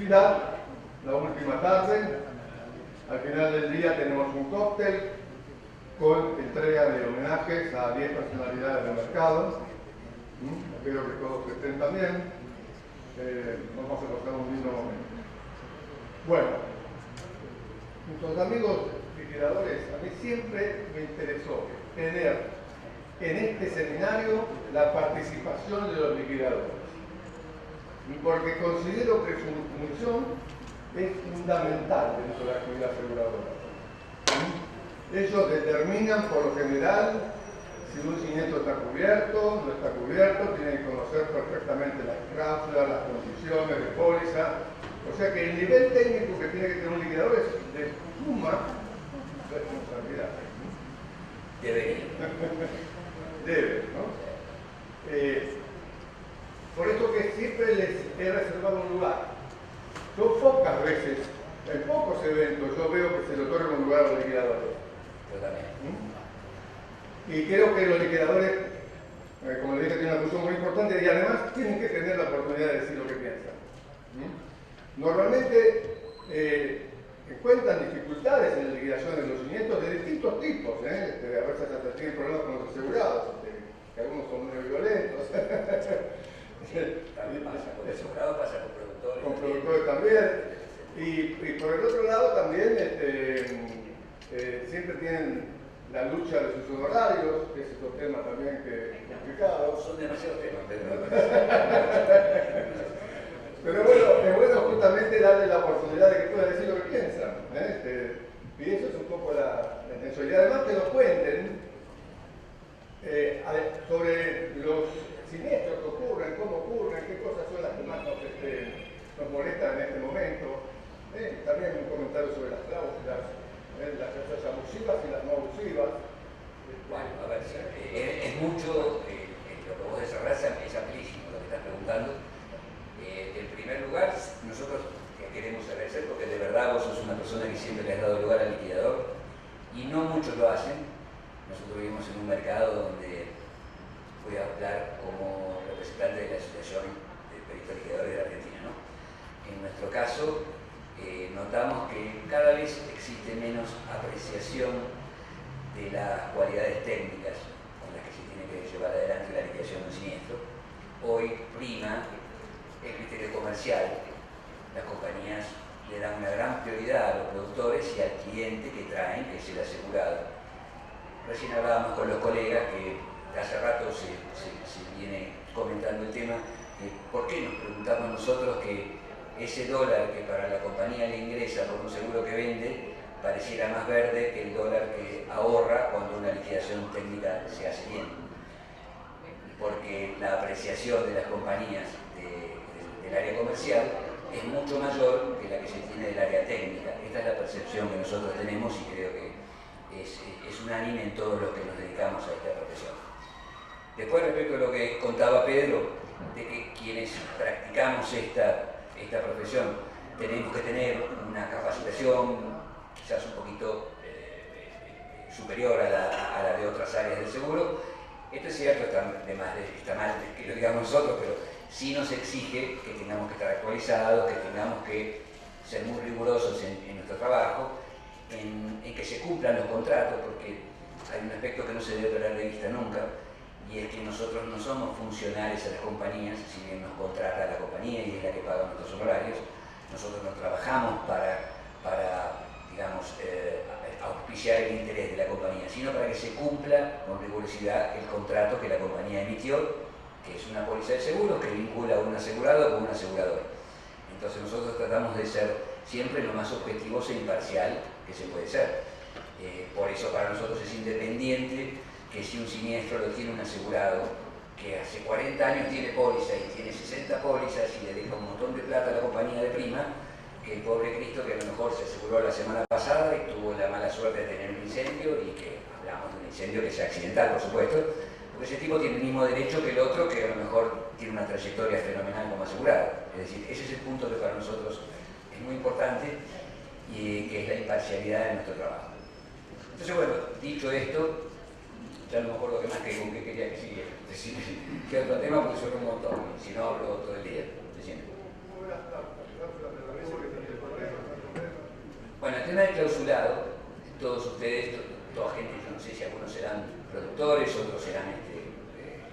final, la última tarde, al final del día tenemos un cóctel con entrega de homenajes a 10 personalidades del mercado. Espero que todos estén también. Vamos a pasar un lindo momento. Bueno, nuestros amigos liquidadores, a mí siempre me interesó tener en este seminario la participación de los liquidadores, porque considero que su función es fundamental dentro de la actividad aseguradora. Ellos determinan por lo general si un siniestro está cubierto, no está cubierto, tienen que conocer perfectamente las cláusulas, las condiciones de póliza. O sea que el nivel técnico que tiene que tener un liquidador es de suma responsabilidad. Debería. Debe, ¿no? Por eso que siempre les he reservado un lugar. Yo pocas veces, en pocos eventos, yo veo que se le otorga un lugar a los liquidadores. Yo también. Y creo que los liquidadores, como les dije, tienen una función muy importante y además tienen que tener la oportunidad de decir lo que piensan. Normalmente encuentran dificultades en la liquidación de los siniestros de distintos tipos. A veces hasta tienen problemas con los asegurados, que algunos son muy violentos. También pasa con asegurados, pasa con productores. Con productores también. Y por el otro lado también siempre tienen la lucha de sus honorarios, que es otro tema también que es complicado. Son demasiados temas, Pero bueno, es bueno justamente darle la oportunidad de que puedan decir lo que piensan. Y eso es un poco la intención. Y además que nos cuenten sobre los siniestros que ocurren, cómo ocurren, qué cosas son las que más nos molestan en este momento. También un comentario sobre las cláusulas, las cláusulas abusivas y las no abusivas. Bueno, a ver, es mucho, lo que vos desarrollás es amplísimo lo que estás preguntando. En primer lugar, nosotros queremos agradecer porque de verdad vos sos una persona que siempre le has dado lugar al liquidador y no muchos lo hacen. Nosotros vivimos en un mercado donde voy a hablar como representante de la Asociación de Peritos Liquidadores de Argentina, ¿no? En nuestro caso, notamos que cada vez existe menos apreciación de las cualidades técnicas con las que se tiene que llevar adelante la liquidación de un siniestro. Hoy prima el criterio comercial. Las compañías le dan una gran prioridad a los productores y al cliente que traen, que es el asegurado. Recién hablábamos con los colegas que hace rato se viene comentando el tema de por qué nos preguntamos nosotros que ese dólar que para la compañía le ingresa por un seguro que vende pareciera más verde que el dólar que ahorra cuando una liquidación técnica se hace bien. Porque la apreciación de las compañías del área comercial es mucho mayor que la que se tiene del área técnica. Esta es la percepción que nosotros tenemos y creo que es unánime en todos los que nos dedicamos a esta profesión. Después, respecto a lo que contaba Pedro, de que quienes practicamos esta profesión tenemos que tener una capacitación quizás un poquito superior a la de otras áreas del seguro. Esto es cierto, está mal que lo digamos nosotros, pero sí nos exige que tengamos que estar actualizados, que tengamos que ser muy rigurosos en nuestro trabajo, en que se cumplan los contratos, porque hay un aspecto que no se debe perder de vista nunca, y es que nosotros no somos funcionales a las compañías, si bien nos contrata la compañía y es la que paga nuestros honorarios. Nosotros no trabajamos para digamos, auspiciar el interés de la compañía, sino para que se cumpla con rigurosidad el contrato que la compañía emitió, que es una póliza de seguro que vincula a un asegurado con un asegurador. Entonces nosotros tratamos de ser siempre lo más objetivos e imparcial que se puede ser. Por eso para nosotros es independiente que si un siniestro lo tiene un asegurado que hace 40 años tiene póliza y tiene 60 pólizas y le deja un montón de plata a la compañía de prima, que el pobre Cristo que a lo mejor se aseguró la semana pasada y tuvo la mala suerte de tener un incendio, y que hablamos de un incendio que sea accidental, por supuesto, porque ese tipo tiene el mismo derecho que el otro que a lo mejor tiene una trayectoria fenomenal como asegurado. Es decir, ese es el punto que para nosotros es muy importante y que es la imparcialidad de nuestro trabajo. Entonces, bueno, dicho esto, ya no me acuerdo qué más que con qué quería que siguiera. Decir qué otro tema, porque son un montón, si no hablo todo el día. todos ustedes, toda gente, yo no sé si algunos serán productores, otros serán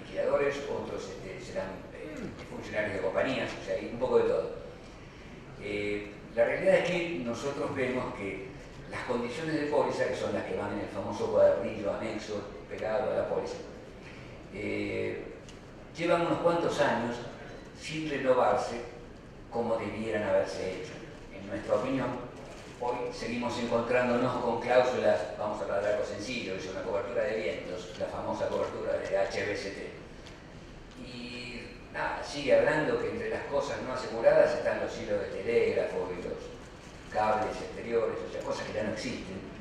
liquidadores, otros serán funcionarios de compañías, o sea, hay un poco de todo. La realidad es que nosotros vemos que las condiciones de póliza, que son las que van en el famoso cuadernillo anexo pegado a la póliza, llevan unos cuantos años sin renovarse como debieran haberse hecho. En nuestra opinión, hoy seguimos encontrándonos con cláusulas, vamos a hablar de algo sencillo, es una cobertura de vientos, la famosa cobertura de HBCT. Y nada, sigue hablando que entre las cosas no aseguradas están los hilos de telégrafo y los cables exteriores, o sea, cosas que ya no existen.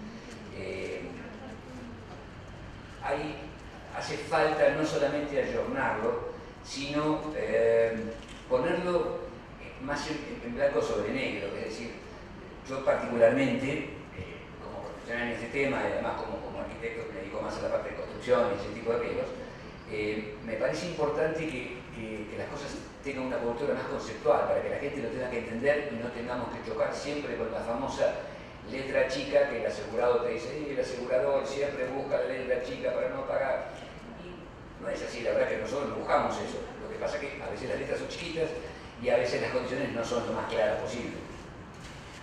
Hace falta no solamente ayornarlo, sino ponerlo más en blanco sobre negro, es decir, yo particularmente, como profesional en este tema, y además como arquitecto que me dedico más a la parte de construcción y ese tipo de arreglos, me parece importante que las cosas tengan una cobertura más conceptual, para que la gente lo tenga que entender y no tengamos que chocar siempre con la famosa letra chica que el asegurado te dice, el asegurador siempre busca la letra chica para no pagar. Y no es así, la verdad que nosotros buscamos eso. Lo que pasa es que a veces las letras son chiquitas y a veces las condiciones no son lo más claras posible.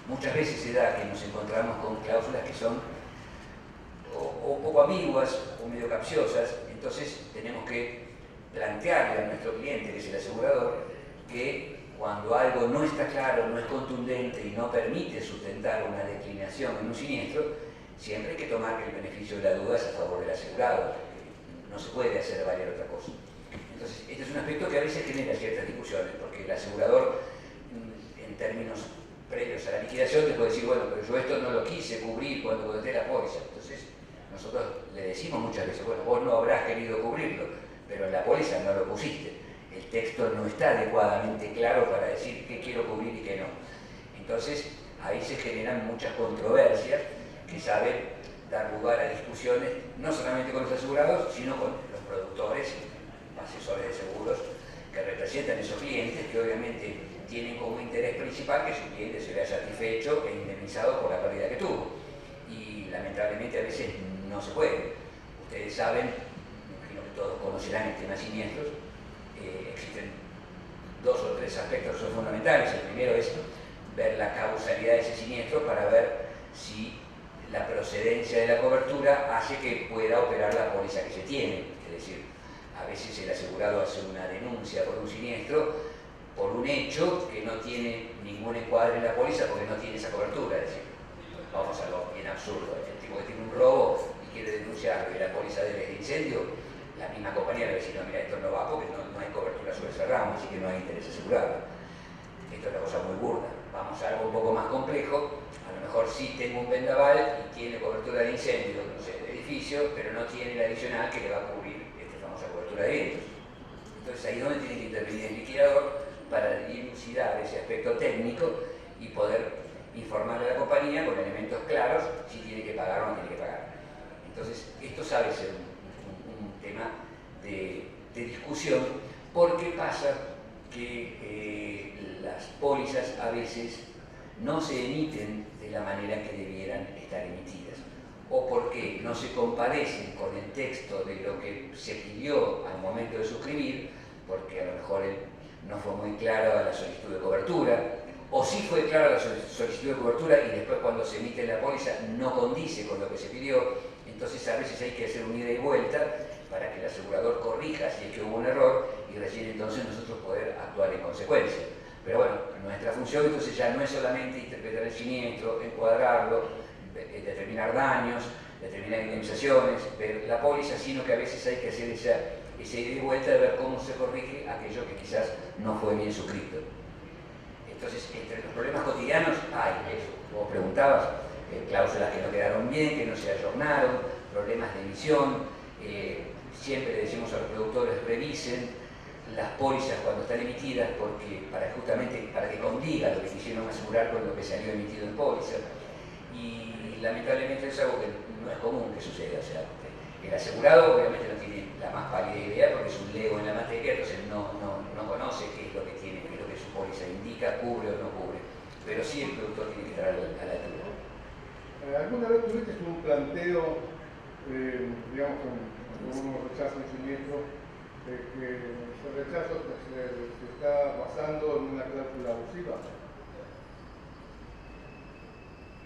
Muchas veces se da que nos encontramos con cláusulas que son o poco ambiguas o medio capciosas, entonces tenemos que plantearle a nuestro cliente, que es el asegurador, que cuando algo no está claro, no es contundente y no permite sustentar una declinación en un siniestro, siempre hay que tomar que el beneficio de la duda es a favor del asegurado, no se puede hacer valer otra cosa. Entonces, este es un aspecto que a veces genera ciertas discusiones, porque el asegurador, en términos previos a la liquidación, te puede decir, bueno, pero yo esto no lo quise cubrir cuando contraté la póliza. Entonces, nosotros le decimos muchas veces, bueno, vos no habrás querido cubrirlo, pero en la póliza no lo pusiste. El texto no está adecuadamente claro para decir qué quiero cubrir y qué no. Entonces, ahí se generan muchas controversias que saben dar lugar a discusiones, no solamente con los asegurados, sino con los productores, asesores de seguros, que representan esos clientes, que obviamente tienen como interés principal que su cliente se vea satisfecho e indemnizado por la pérdida que tuvo. Y lamentablemente a veces no se puede. Ustedes saben, me imagino que todos conocerán el tema de siniestros, existen dos o tres aspectos que son fundamentales. El primero es ver la causalidad de ese siniestro para ver si la procedencia de la cobertura hace que pueda operar la póliza que se tiene. Es decir, a veces el asegurado hace una denuncia por un siniestro por un hecho que no tiene ningún encuadre en la póliza porque no tiene esa cobertura. Es decir, vamos a algo bien absurdo. El tipo que tiene un robo y quiere denunciar que la póliza de él es de incendio, la misma compañía le va a decir, no, mira, esto no va porque no hay cobertura sobre ese ramo, así que no hay interés asegurado. Esto es una cosa muy burda. Vamos a algo un poco más complejo. A lo mejor sí tengo un vendaval y tiene cobertura de incendio, no sé, de edificio, pero no tiene el adicional que le va a cubrir esta famosa cobertura de vientos. Entonces ahí es donde tiene que intervenir el liquidador para dilucidar ese aspecto técnico y poder informarle a la compañía con elementos claros si tiene que pagar o no tiene que pagar. Entonces esto sabe ser un tema de discusión, porque pasa que las pólizas a veces no se emiten de la manera que debieran estar emitidas, o porque no se compadecen con el texto de lo que se pidió al momento de suscribir, porque a lo mejor no fue muy claro la solicitud de cobertura, o sí fue clara la solicitud de cobertura y después cuando se emite la póliza no condice con lo que se pidió. Entonces a veces hay que hacer un ida y vuelta para que el asegurador corrija si es que hubo un error y recién entonces nosotros poder actuar en consecuencia. Pero bueno, nuestra función entonces ya no es solamente interpretar el siniestro, encuadrarlo, determinar daños, determinar indemnizaciones, ver la póliza, sino que a veces hay que hacer esa ida y vuelta de ver cómo se corrige aquello que quizás no fue bien suscrito. Entonces, entre los problemas cotidianos hay eso. Vos preguntabas, cláusulas que no quedaron bien, que no se ayornaron, problemas de emisión. Siempre le decimos a los productores, revisen las pólizas cuando están emitidas, porque justamente para que condiga lo que quisieron asegurar con lo que salió emitido en póliza. Y lamentablemente es algo que no es común que suceda. O sea, el asegurado obviamente no tiene la más pálida idea porque es un lego en la materia, entonces no conoce qué es lo que tiene, qué es lo que su póliza indica, cubre o no cubre. Pero sí el productor tiene que estar a la altura. ¿Alguna vez tuviste un planteo, digamos, con uno rechaza un siniestro, que ese rechazo se está basando en una cláusula abusiva?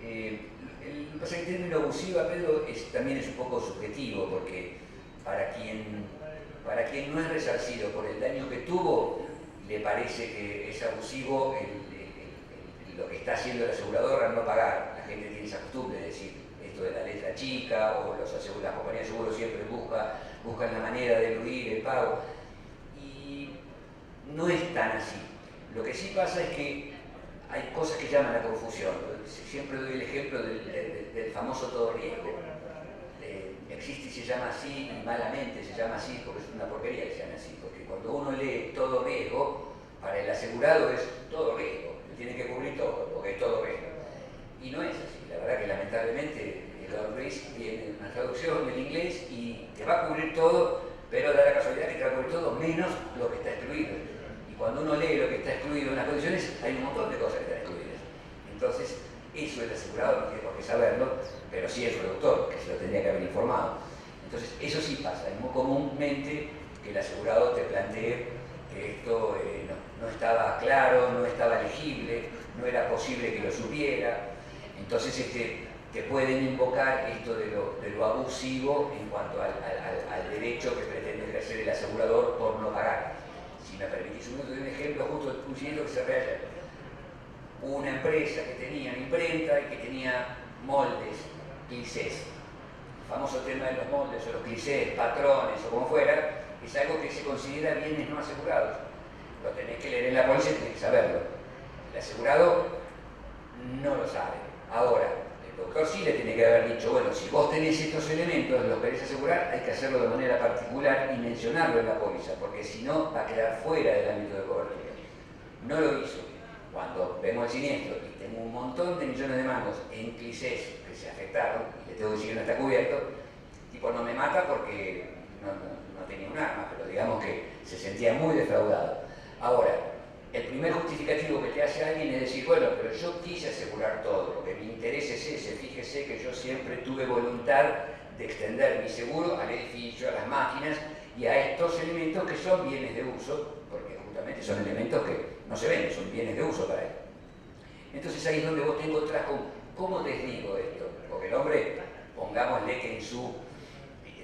El término abusiva, Pedro, también es un poco subjetivo, porque para quien no es resarcido por el daño que tuvo, le parece que es abusivo lo que está haciendo el asegurador al no pagar. La gente tiene esa costumbre de decir esto de la letra chica, o las compañías de seguros siempre buscan la manera de eludir el pago. Y no es tan así. Lo que sí pasa es que hay cosas que llaman a confusión. Siempre doy el ejemplo del famoso todo riesgo. Existe y se llama así, y malamente se llama así, porque es una porquería que se llame así, porque cuando uno lee todo riesgo, para el asegurado es todo riesgo, tiene que cubrir todo, porque es todo riesgo. Y no es así, la verdad que lamentablemente el all risk viene de una traducción del inglés y te va a cubrir todo, pero da la casualidad que te va a cubrir todo menos lo que está excluido. Y cuando uno lee lo que está excluido en las condiciones, hay un montón de cosas que están excluidas. Entonces, eso el asegurado no tiene por qué saberlo, pero sí el productor, que se lo tendría que haber informado. Entonces, eso sí pasa, es muy comúnmente que el asegurado te plantee que esto no estaba claro, no estaba legible, no era posible que lo supiera. Entonces, te pueden invocar esto de lo abusivo en cuanto al derecho que pretende ejercer el asegurador por no pagar. Si me permitís un ejemplo, justo un siniestro que se ve ayer. Una empresa que tenía una imprenta y que tenía moldes, clichés. El famoso tema de los moldes o los clichés, patrones o como fuera, es algo que se considera bienes no asegurados. Lo tenés que leer en la póliza y tenés que saberlo. El asegurado no lo sabe. Ahora, el doctor sí le tiene que haber dicho, bueno, si vos tenés estos elementos, los querés asegurar, hay que hacerlo de manera particular y mencionarlo en la póliza, porque si no va a quedar fuera del ámbito de cobertura. No lo hizo. Cuando vemos el siniestro y tengo un montón de millones de mangos en clichés que se afectaron, y le tengo que decir que no está cubierto, el tipo no me mata porque no tenía un arma, pero digamos que se sentía muy defraudado. Ahora, el primer justificativo que te hace alguien es decir, bueno, pero yo quise asegurar todo, lo que me interesa es ese, fíjese que yo siempre tuve voluntad de extender mi seguro al edificio, a las máquinas y a estos elementos que son bienes de uso, porque justamente son elementos que no se venden, son bienes de uso para él. Entonces ahí es donde vos te encontrás con, ¿cómo desdigo esto? Porque el hombre, pongámosle que en su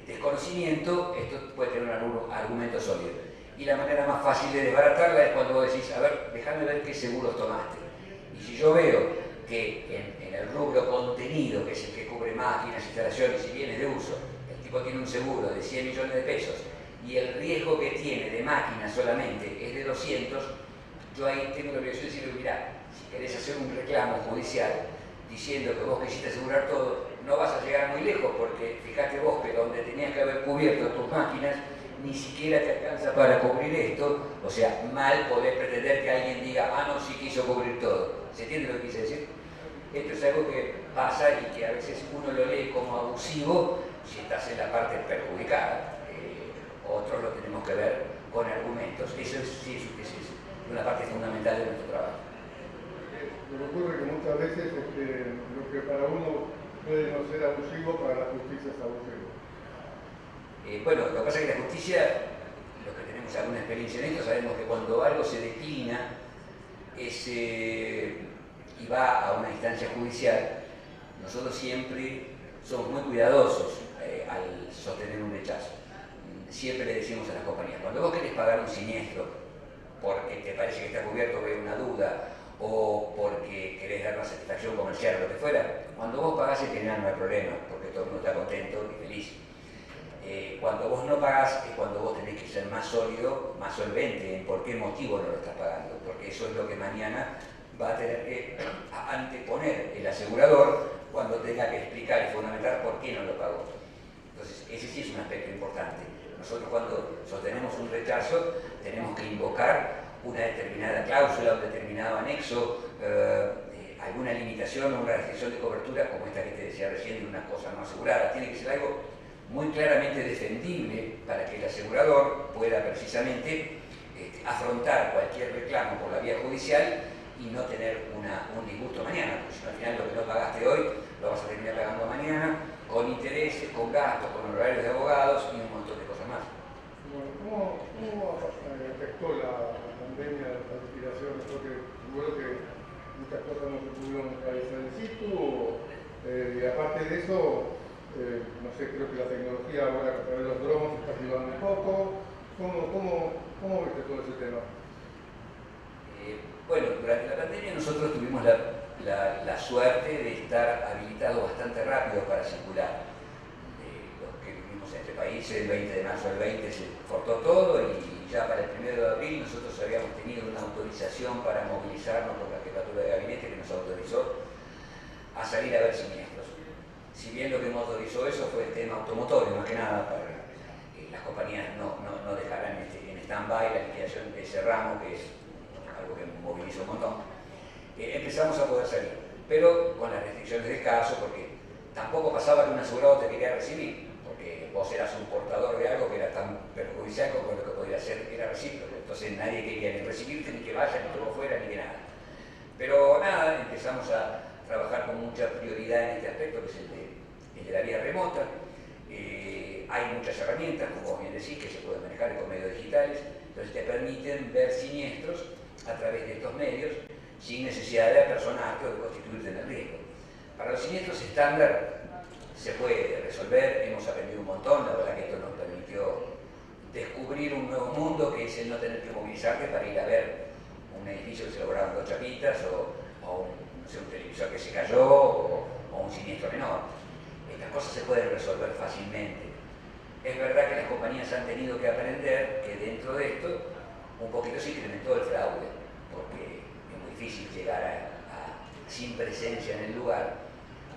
desconocimiento, esto puede tener un argumento sólido. Y la manera más fácil de desbaratarla es cuando vos decís, a ver, déjame ver qué seguros tomaste. Y si yo veo que en el rubro contenido, que es el que cubre máquinas, instalaciones y bienes de uso, el tipo tiene un seguro de 100 millones de pesos y el riesgo que tiene de máquinas solamente es de 200, yo ahí tengo la obligación de decirle, mirá, si querés hacer un reclamo judicial diciendo que vos quisiste asegurar todo, no vas a llegar muy lejos, porque fíjate vos que donde tenías que haber cubierto tus máquinas, ni siquiera te alcanza para cubrir esto, o sea, mal podés pretender que alguien diga, ah, no, sí quiso cubrir todo. ¿Se entiende lo que quise decir? Esto es algo que pasa y que a veces uno lo lee como abusivo si estás en la parte perjudicada. Otros lo tenemos que ver con argumentos. Eso sí es una parte fundamental de nuestro trabajo. Lo que ocurre es que muchas veces lo que para uno puede no ser abusivo, para la justicia es abusivo. Bueno, lo que pasa es que la justicia, los que tenemos alguna experiencia en esto, sabemos que cuando algo se declina y va a una instancia judicial, nosotros siempre somos muy cuidadosos al sostener un rechazo. Siempre le decimos a las compañías, cuando vos querés pagar un siniestro porque te parece que está cubierto, ve una duda, o porque querés dar una satisfacción comercial o lo que fuera, cuando vos pagás en general no hay problema, porque todo el mundo está contento y feliz. Cuando vos no pagás es cuando vos tenés que ser más sólido, más solvente en por qué motivo no lo estás pagando, porque eso es lo que mañana va a tener que anteponer el asegurador cuando tenga que explicar y fundamentar por qué no lo pagó. Entonces, ese sí es un aspecto importante. Nosotros cuando sostenemos un rechazo tenemos que invocar una determinada cláusula, un determinado anexo, alguna limitación o una restricción de cobertura como esta que te decía recién de una cosa no asegurada. Tiene que ser algo muy claramente defendible para que el asegurador pueda precisamente afrontar cualquier reclamo por la vía judicial y no tener un disgusto mañana, porque si no, al final lo que no pagaste hoy lo vas a terminar pagando mañana, con intereses, con gastos, con horarios de abogados y un montón de cosas más. Bueno, ¿cómo afectó la pandemia de las liquidaciones? Porque seguro que muchas cosas no se pudieron realizar in situ, y aparte de eso, no sé, creo que la tecnología ahora a través de los drones está ayudando un poco. ¿Cómo viste todo ese tema? Bueno, durante la pandemia nosotros tuvimos la suerte de estar habilitados bastante rápido para circular. Los que vivimos en este país, el 20 de marzo del 20 se cortó todo y ya para el 1 de abril nosotros habíamos tenido una autorización para movilizarnos por la jefatura de gabinete que nos autorizó a salir a ver siniestros. Si bien lo que nos autorizó eso fue el tema automotor, más que nada para las compañías no dejaran en stand-by la liquidación de ese ramo, que es algo que moviliza un montón, empezamos a poder salir, pero con las restricciones del caso, porque tampoco pasaba que un asegurado te quería recibir, porque vos eras un portador de algo que era tan perjudicial como lo que podía ser era recíproco, entonces nadie quería ni recibirte, ni que vaya, ni que vos fuera, ni que nada. Pero nada, empezamos a trabajar con mucha prioridad en este aspecto, que es el de la vía remota. Hay muchas herramientas, como bien decís, que se pueden manejar con medios digitales, entonces te permiten ver siniestros a través de estos medios sin necesidad de apersonarte o de constituirte en el riesgo. Para los siniestros estándar se puede resolver, hemos aprendido un montón, la verdad que esto nos permitió descubrir un nuevo mundo, que es el no tener que movilizarte para ir a ver un edificio que se lograron 2 chapitas o un televisor que se cayó o un siniestro menor. Estas cosas se pueden resolver fácilmente. Es verdad que las compañías han tenido que aprender que dentro de esto un poquito se incrementó el fraude, porque es muy difícil llegar sin presencia en el lugar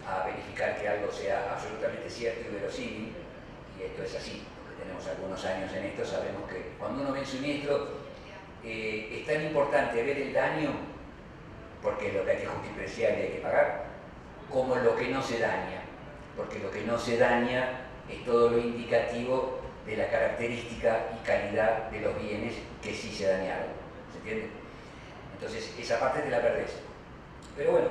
a verificar que algo sea absolutamente cierto y verosímil, y esto es así, porque tenemos algunos años en esto, sabemos que cuando uno ve un siniestro es tan importante ver el daño, porque es lo que hay que justipreciar y hay que pagar, como lo que no se daña, porque lo que no se daña es todo lo indicativo de la característica y calidad de los bienes que sí se dañaron, ¿se entiende? Entonces esa parte te la perdés. Pero bueno,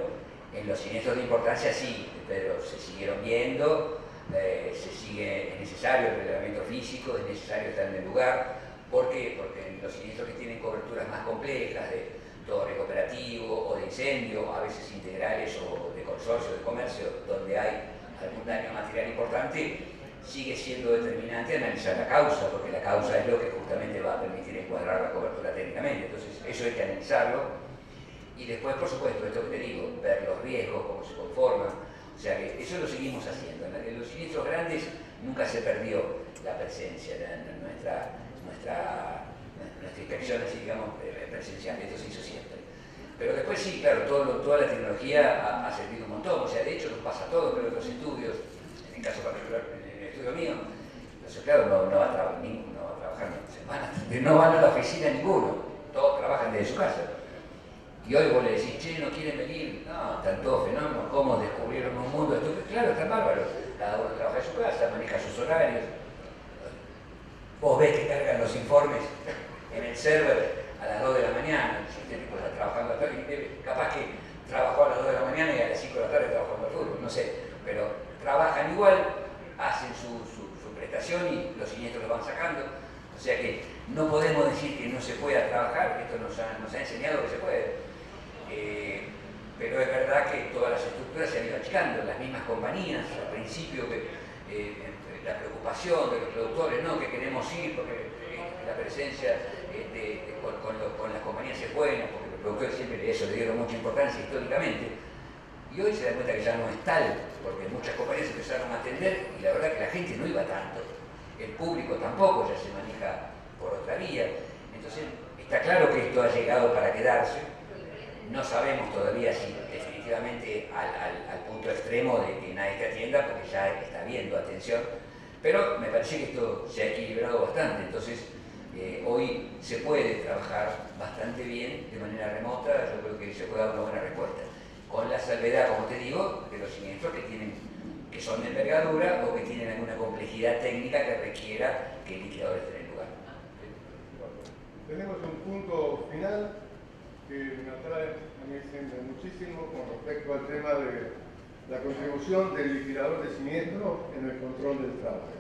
en los siniestros de importancia sí, Pedro, se siguieron viendo, es necesario el reglamento físico, es necesario estar en el lugar. ¿Por qué? Porque en los siniestros que tienen coberturas más complejas, de torre cooperativo o de incendio, a veces integrales o de consorcio, de comercio, donde hay algún daño material importante, sigue siendo determinante analizar la causa, porque la causa es lo que justamente va a permitir encuadrar la cobertura técnicamente. Entonces, eso hay que analizarlo. Y después, por supuesto, esto que te digo, ver los riesgos, cómo se conforman. O sea que eso lo seguimos haciendo. En los siniestros grandes nunca se perdió la presencia de nuestra inspección, así digamos, presencial. Esto se hizo siempre. Pero después sí, claro, toda la tecnología ha servido un montón. O sea, de hecho nos pasa a todos, pero los estudios, en el caso particular, en el estudio mío, los empleados no van a trabajar, no van a la oficina ninguno. Todos trabajan desde su casa. Y hoy vos le decís, che, no quieren venir, no, están todos fenómenos, ¿cómo descubrieron un mundo estúpido? Claro, están bárbaros, cada uno trabaja en su casa, maneja sus horarios. Vos ves que cargan los informes en el server a las 2 de la mañana, si usted está trabajando hasta capaz que trabajó a las 2 de la mañana y a las 5 de la tarde trabajando al fútbol, no sé, pero trabajan igual, hacen su prestación y los siniestros los van sacando. O sea que no podemos decir que no se pueda trabajar, esto nos ha enseñado que se puede. Pero es verdad que todas las estructuras se han ido achicando, las mismas compañías, al principio la preocupación de los productores, no, que queremos ir porque la presencia con las compañías es buena, porque los productores siempre eso le dieron mucha importancia históricamente, y hoy se dan cuenta que ya no es tal, porque muchas compañías empezaron a atender y la verdad que la gente no iba tanto, el público tampoco, ya se maneja por otra vía. Entonces está claro que esto ha llegado para quedarse. No sabemos todavía si definitivamente al punto extremo de que nadie te atienda, porque ya está habiendo atención, pero me parece que esto se ha equilibrado bastante. Entonces hoy se puede trabajar bastante bien de manera remota. Yo creo que se puede dar una buena respuesta, con la salvedad, como te digo, de los siniestros que son de envergadura o que tienen alguna complejidad técnica que requiera que el liquidador esté en el lugar. Tenemos un punto final. que me atrae a mí siempre muchísimo con respecto al tema de la contribución del liquidador de siniestro en el control del fraude.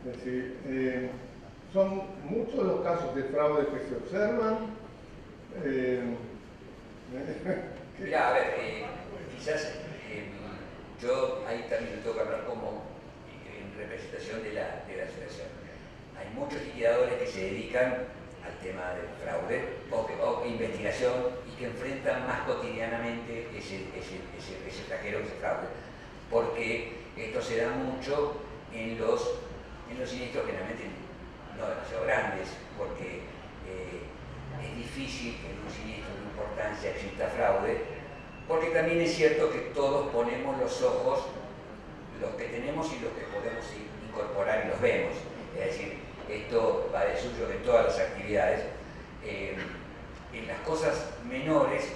Es decir, son muchos los casos de fraude que se observan. Mira, a ver, quizás yo ahí también tengo que hablar como en representación de la asociación. Hay muchos liquidadores que se dedican al tema del fraude o investigación y que enfrentan más cotidianamente ese flagelo, ese fraude, porque esto se da mucho en los siniestros generalmente no demasiado grandes, porque es difícil que en un siniestro de importancia exista fraude, porque también es cierto que todos ponemos los ojos, los que tenemos y los que podemos incorporar y los vemos. Es decir, esto va de suyo en todas las actividades. En las cosas menores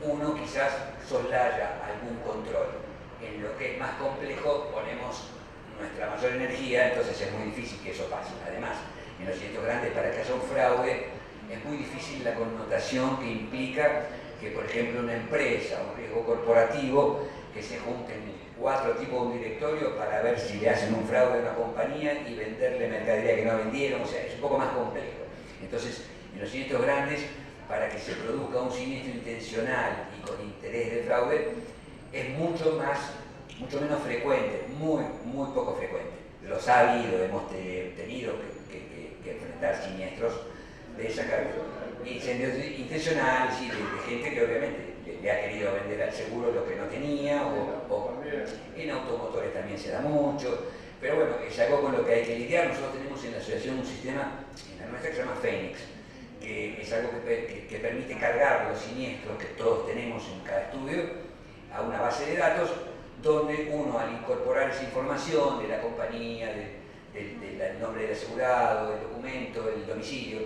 uno quizás soslaya algún control. En lo que es más complejo ponemos nuestra mayor energía, entonces es muy difícil que eso pase. Además, en los siniestros grandes, para que haya un fraude, es muy difícil la connotación que implica que, por ejemplo, una empresa, un riesgo corporativo, que se junten 4 tipos de un directorio para ver si le hacen un fraude a una compañía y venderle mercadería que no vendieron, o sea, es un poco más complejo. Entonces, en los siniestros grandes, para que se produzca un siniestro intencional y con interés de fraude, es mucho menos frecuente, muy poco frecuente. Los ha habido, hemos tenido que enfrentar siniestros de esa característica. Incendios intencionales y de gente que obviamente le ha querido vender al seguro lo que no tenía, o en automotores también se da mucho, pero bueno, es algo con lo que hay que lidiar. Nosotros tenemos en la asociación un sistema, en la nuestra, que se llama Fénix, que es algo que permite cargar los siniestros que todos tenemos en cada estudio a una base de datos, donde uno, al incorporar esa información de la compañía, del nombre del asegurado, del documento, el domicilio,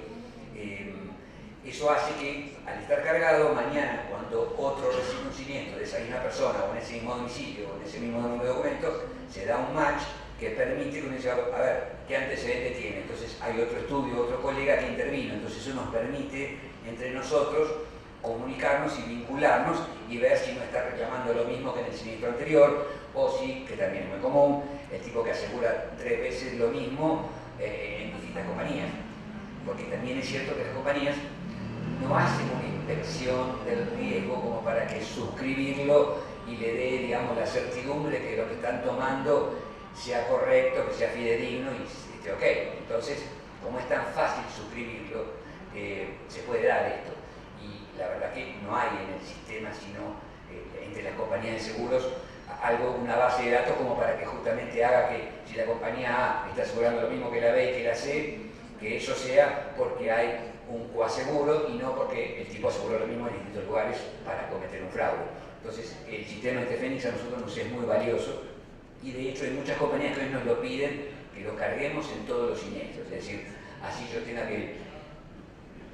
eso hace que, al estar cargado, mañana, cuando otro recibe un siniestro de esa misma persona, o en ese mismo domicilio, o en ese mismo número de documentos, se da un match que permite que uno diga, a ver, ¿qué antecedente tiene? Entonces hay otro estudio, otro colega que intervino, entonces eso nos permite, entre nosotros, comunicarnos y vincularnos y ver si no está reclamando lo mismo que en el siniestro anterior, o si, que también es muy común, el tipo que asegura 3 veces lo mismo en distintas compañías. Porque también es cierto que las compañías no hacen una inspección del riesgo como para que suscribirlo y le dé, digamos, la certidumbre que lo que están tomando sea correcto, que sea fidedigno y esté ok. Entonces, como es tan fácil suscribirlo, se puede dar esto. Y la verdad que no hay en el sistema, sino entre las compañías de seguros, una base de datos como para que justamente haga que si la compañía A está asegurando lo mismo que la B y que la C, que eso sea porque hay un coaseguro y no porque el tipo aseguró lo mismo en distintos lugares para cometer un fraude. Entonces, el sistema de Fénix a nosotros nos es muy valioso y de hecho hay muchas compañías que hoy nos lo piden, que lo carguemos en todos los siniestros. Es decir, así yo tenga que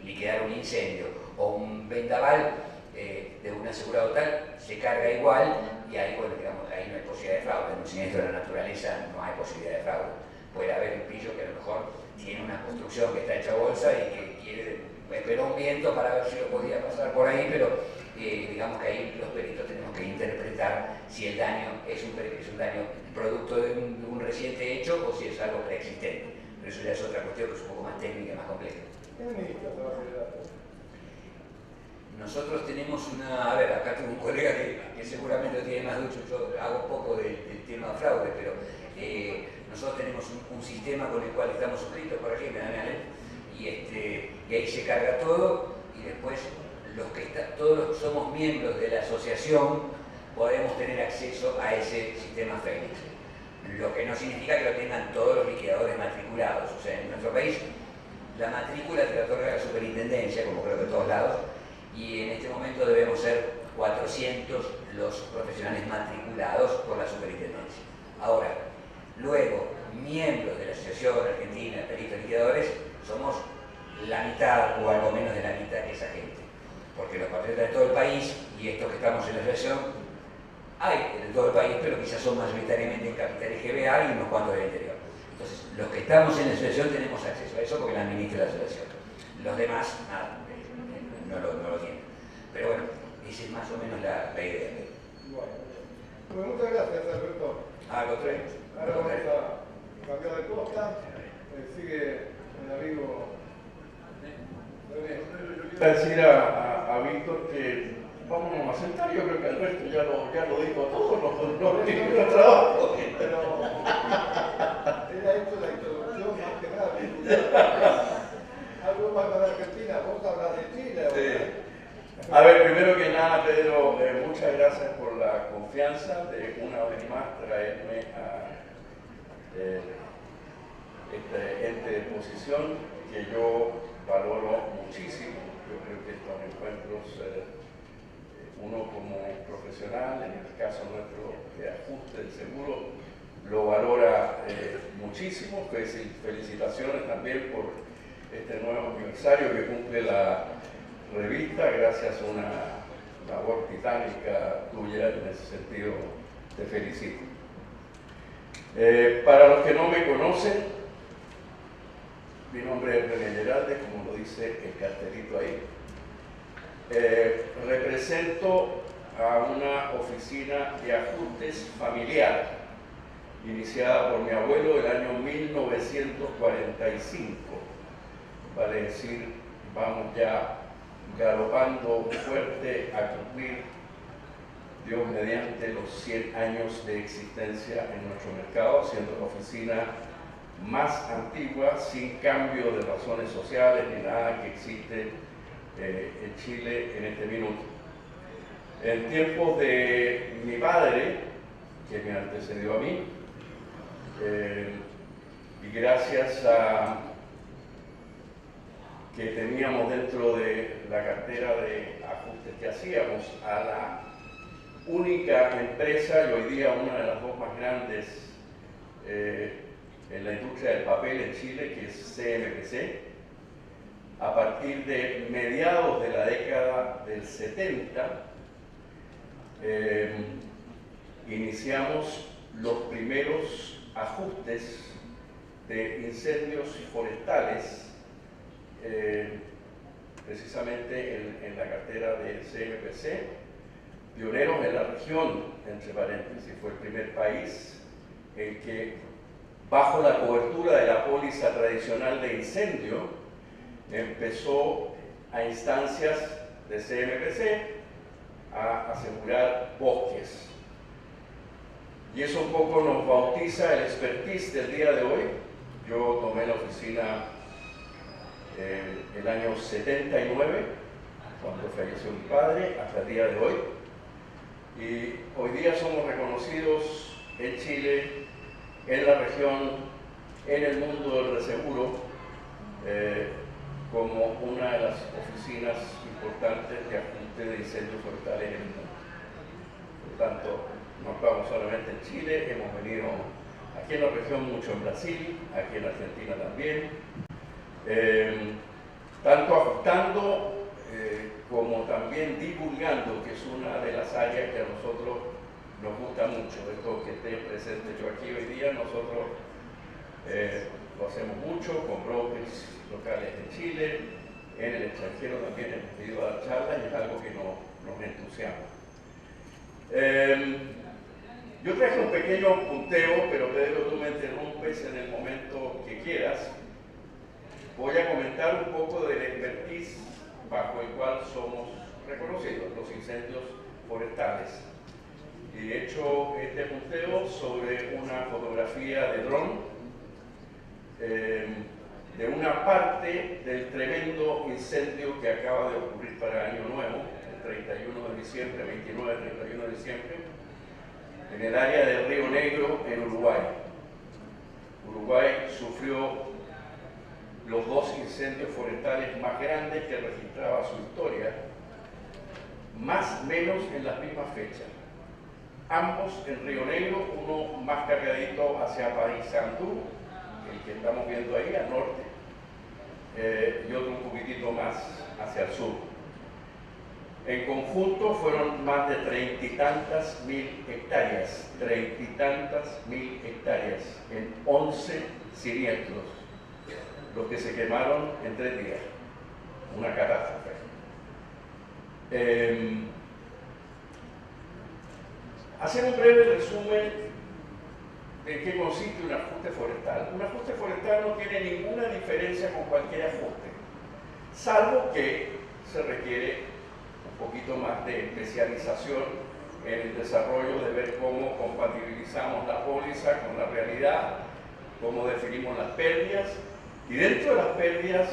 liquidar un incendio o un vendaval de un asegurado tal, se carga igual y ahí, bueno, digamos, ahí no hay posibilidad de fraude. En un siniestro de la naturaleza no hay posibilidad de fraude. Puede haber un pillo que a lo mejor tiene una construcción que está hecha bolsa y que esperó un viento para ver si lo podía pasar por ahí, pero digamos que ahí los peritos tenemos que interpretar si el daño es un daño producto de un reciente hecho o si es algo preexistente. Pero eso ya es otra cuestión que es un poco más técnica, más compleja. ¿Qué administra esta base de datos? Nosotros tenemos a ver, acá tengo un colega que seguramente lo tiene más ducho, yo hago poco del tema de fraude, pero nosotros tenemos un sistema con el cual estamos suscritos por aquí, y ahí se carga todo y después todos somos miembros de la asociación, podemos tener acceso a ese sistema Fénix. Lo que no significa que lo tengan todos los liquidadores matriculados. O sea, en nuestro país la matrícula te la otorga la superintendencia, como creo que en todos lados, y en este momento debemos ser 400 los profesionales matriculados por la superintendencia. Ahora, luego, miembros de la Asociación Argentina de Peritos Liquidadores, somos la mitad o algo menos de la mitad de esa gente. Porque los patriotas de todo el país, y estos que estamos en la asociación, hay en todo el país, pero quizás son mayoritariamente en capitales GBA y unos cuantos del interior. Entonces, los que estamos en la asociación tenemos acceso a eso porque la administra la asociación. Los demás, nada, no lo tienen. Ah, contrario. Ahora vamos a cambiar de costa. Sigue el amigo. Yo quiero decir a Víctor que vámonos a sentar. Yo creo que el resto ya lo dijo todo, los trabajos. Pero él ha hecho la introducción más que nada. Algo más para Argentina, vos hablas de Chile. Sí. A ver, primero que nada, Pedro, muchas gracias por la confianza de una vez más traerme a este ente de exposición que yo valoro muchísimo. Yo creo que estos encuentros, uno como profesional, en el caso nuestro de ajuste del seguro, lo valora muchísimo. Felicitaciones también por este nuevo aniversario que cumple la revista, gracias a una labor titánica tuya. En ese sentido te felicito. Para los que no me conocen, mi nombre es René Geralde, como lo dice el cartelito ahí. Represento a una oficina de ajustes familiar iniciada por mi abuelo el año 1945. Vale decir, vamos ya galopando fuerte a cumplir, Dios mediante, los 100 años de existencia en nuestro mercado, siendo la oficina más antigua, sin cambio de razones sociales ni nada que existe en Chile en este minuto. En tiempos de mi padre, que me antecedió a mí, y gracias a que teníamos dentro de la cartera de ajustes que hacíamos a la única empresa, y hoy día una de las dos más grandes en la industria del papel en Chile, que es CMPC. A partir de mediados de la década del 70, iniciamos los primeros ajustes de incendios forestales, precisamente en la cartera de CMPC, pioneros en la región, entre paréntesis. Fue el primer país en que, bajo la cobertura de la póliza tradicional de incendio, empezó a instancias de CMPC a asegurar bosques. Y eso un poco nos bautiza el expertise del día de hoy. Yo tomé la oficina el año 79, cuando falleció mi padre, hasta el día de hoy. Y hoy día somos reconocidos en Chile, en la región, en el mundo del reseguro, como una de las oficinas importantes de ajuste de incendios forestales en el mundo. Por tanto, no estamos solamente en Chile, hemos venido aquí en la región, mucho en Brasil, aquí en Argentina también, tanto ajustando como también divulgando, que es una de las áreas que a nosotros nos gusta mucho. Esto que esté presente yo aquí hoy día, nosotros lo hacemos mucho con brokers locales en Chile, en el extranjero también hemos ido a dar charlas y es algo que nos entusiasma. Yo traje un pequeño punteo, pero Pedro, tú me interrumpes en el momento que quieras. Voy a comentar un poco del expertise bajo el cual somos reconocidos, los incendios forestales. Y he hecho este punteo sobre una fotografía de dron de una parte del tremendo incendio que acaba de ocurrir para Año Nuevo, el 31 de diciembre, 29-31 de diciembre, en el área del Río Negro, en Uruguay. Uruguay sufrió los dos incendios forestales más grandes que registraba su historia, más o menos en las mismas fechas. Ambos en Río Negro, uno más cargadito hacia Paysandú, el que estamos viendo ahí al norte, y otro un poquitito más hacia el sur. En conjunto fueron más de 30 y tantas mil hectáreas, 30 y tantas mil hectáreas en 11 siniestros, los que se quemaron en 3 días. Una catástrofe. Hacer un breve resumen ¿En qué consiste un ajuste forestal? Un ajuste forestal no tiene ninguna diferencia con cualquier ajuste, salvo que se requiere un poquito más de especialización en el desarrollo de ver cómo compatibilizamos la póliza con la realidad, cómo definimos las pérdidas, y dentro de las pérdidas,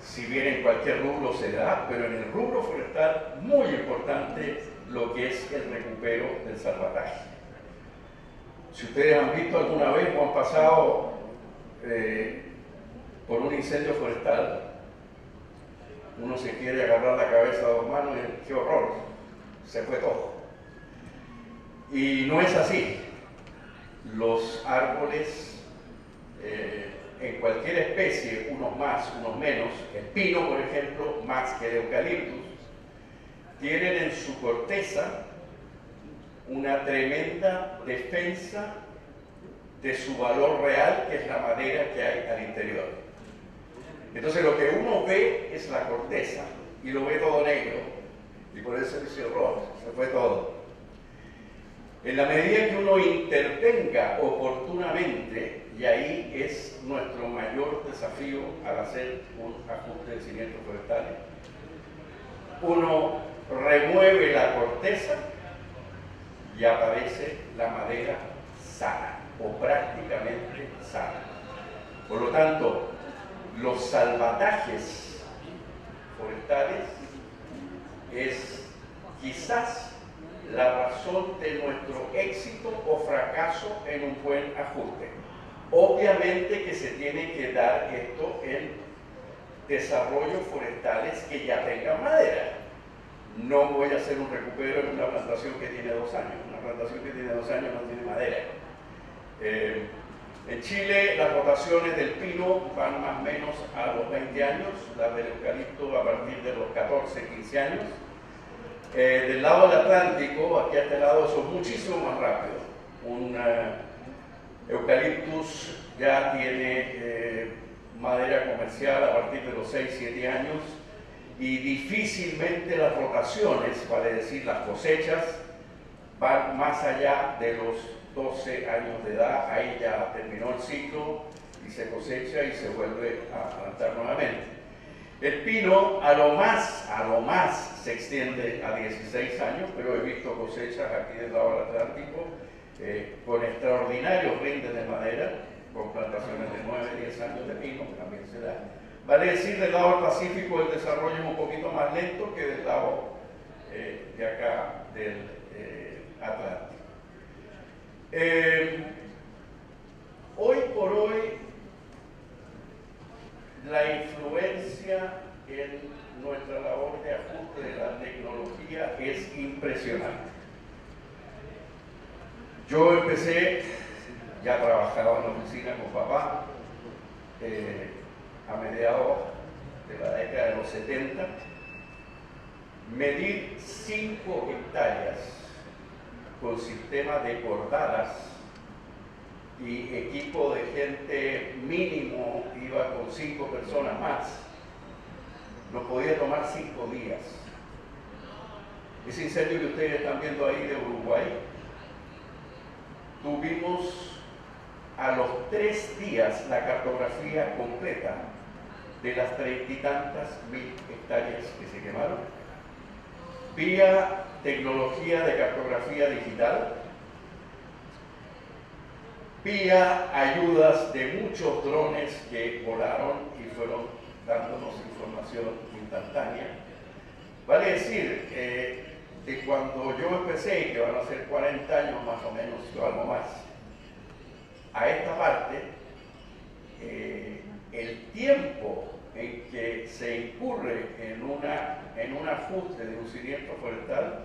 si bien en cualquier rubro se da, pero en el rubro forestal muy importante lo que es el recupero del salvataje. Si ustedes han visto alguna vez o han pasado por un incendio forestal, uno se quiere agarrar la cabeza a dos manos y ¡qué horror! Se fue todo. Y no es así. Los árboles, en cualquier especie, unos más, unos menos, el pino, por ejemplo, más que el eucaliptus, tienen en su corteza una tremenda defensa de su valor real, que es la madera que hay al interior. Entonces lo que uno ve es la corteza y lo ve todo negro, y por eso dice horror, se fue todo. En la medida que uno intervenga oportunamente, y ahí es nuestro mayor desafío al hacer un ajuste de siniestros forestales, uno remueve la corteza y aparece la madera sana o prácticamente sana. Por lo tanto, los salvatajes forestales es quizás la razón de nuestro éxito o fracaso en un buen ajuste. Obviamente que se tiene que dar esto en desarrollos forestales que ya tengan madera. No voy a hacer un recupero en una plantación que tiene 2 años. Una plantación que tiene 2 años no tiene madera. En Chile las rotaciones del pino van más o menos a los 20 años, las del eucalipto a partir de los 14, 15 años. Del lado del Atlántico, aquí a este lado, eso es muchísimo más rápido. Un eucaliptus ya tiene madera comercial a partir de los 6, 7 años, y difícilmente las rotaciones, vale decir las cosechas, van más allá de los 12 años de edad. Ahí ya terminó el ciclo y se cosecha y se vuelve a plantar nuevamente. El pino a lo más se extiende a 16 años, pero he visto cosechas aquí del lado del Atlántico con extraordinarios rindes de madera, con plantaciones de 9, 10 años de pino, que también se da. Vale decir, del lado del Pacífico el desarrollo es un poquito más lento que del lado de acá del Atlántico. Hoy por hoy, la influencia en nuestra labor de ajuste de la tecnología es impresionante. Yo empecé, ya trabajaba en la oficina con papá, a mediados de la década de los 70, medir 5 hectáreas con sistema de cordadas y equipo de gente mínimo, iba con 5 personas más, nos podía tomar 5 días. Ese incendio que ustedes están viendo ahí de Uruguay, tuvimos a los 3 días la cartografía completa de las 30 y tantas mil hectáreas que se quemaron, vía tecnología de cartografía digital, vía ayudas de muchos drones que volaron y fueron dándonos información instantánea. Vale decir, de cuando yo empecé, que van a ser 40 años más o menos, o algo más, a esta parte, el tiempo en que se incurre en un ajuste de un siniestro forestal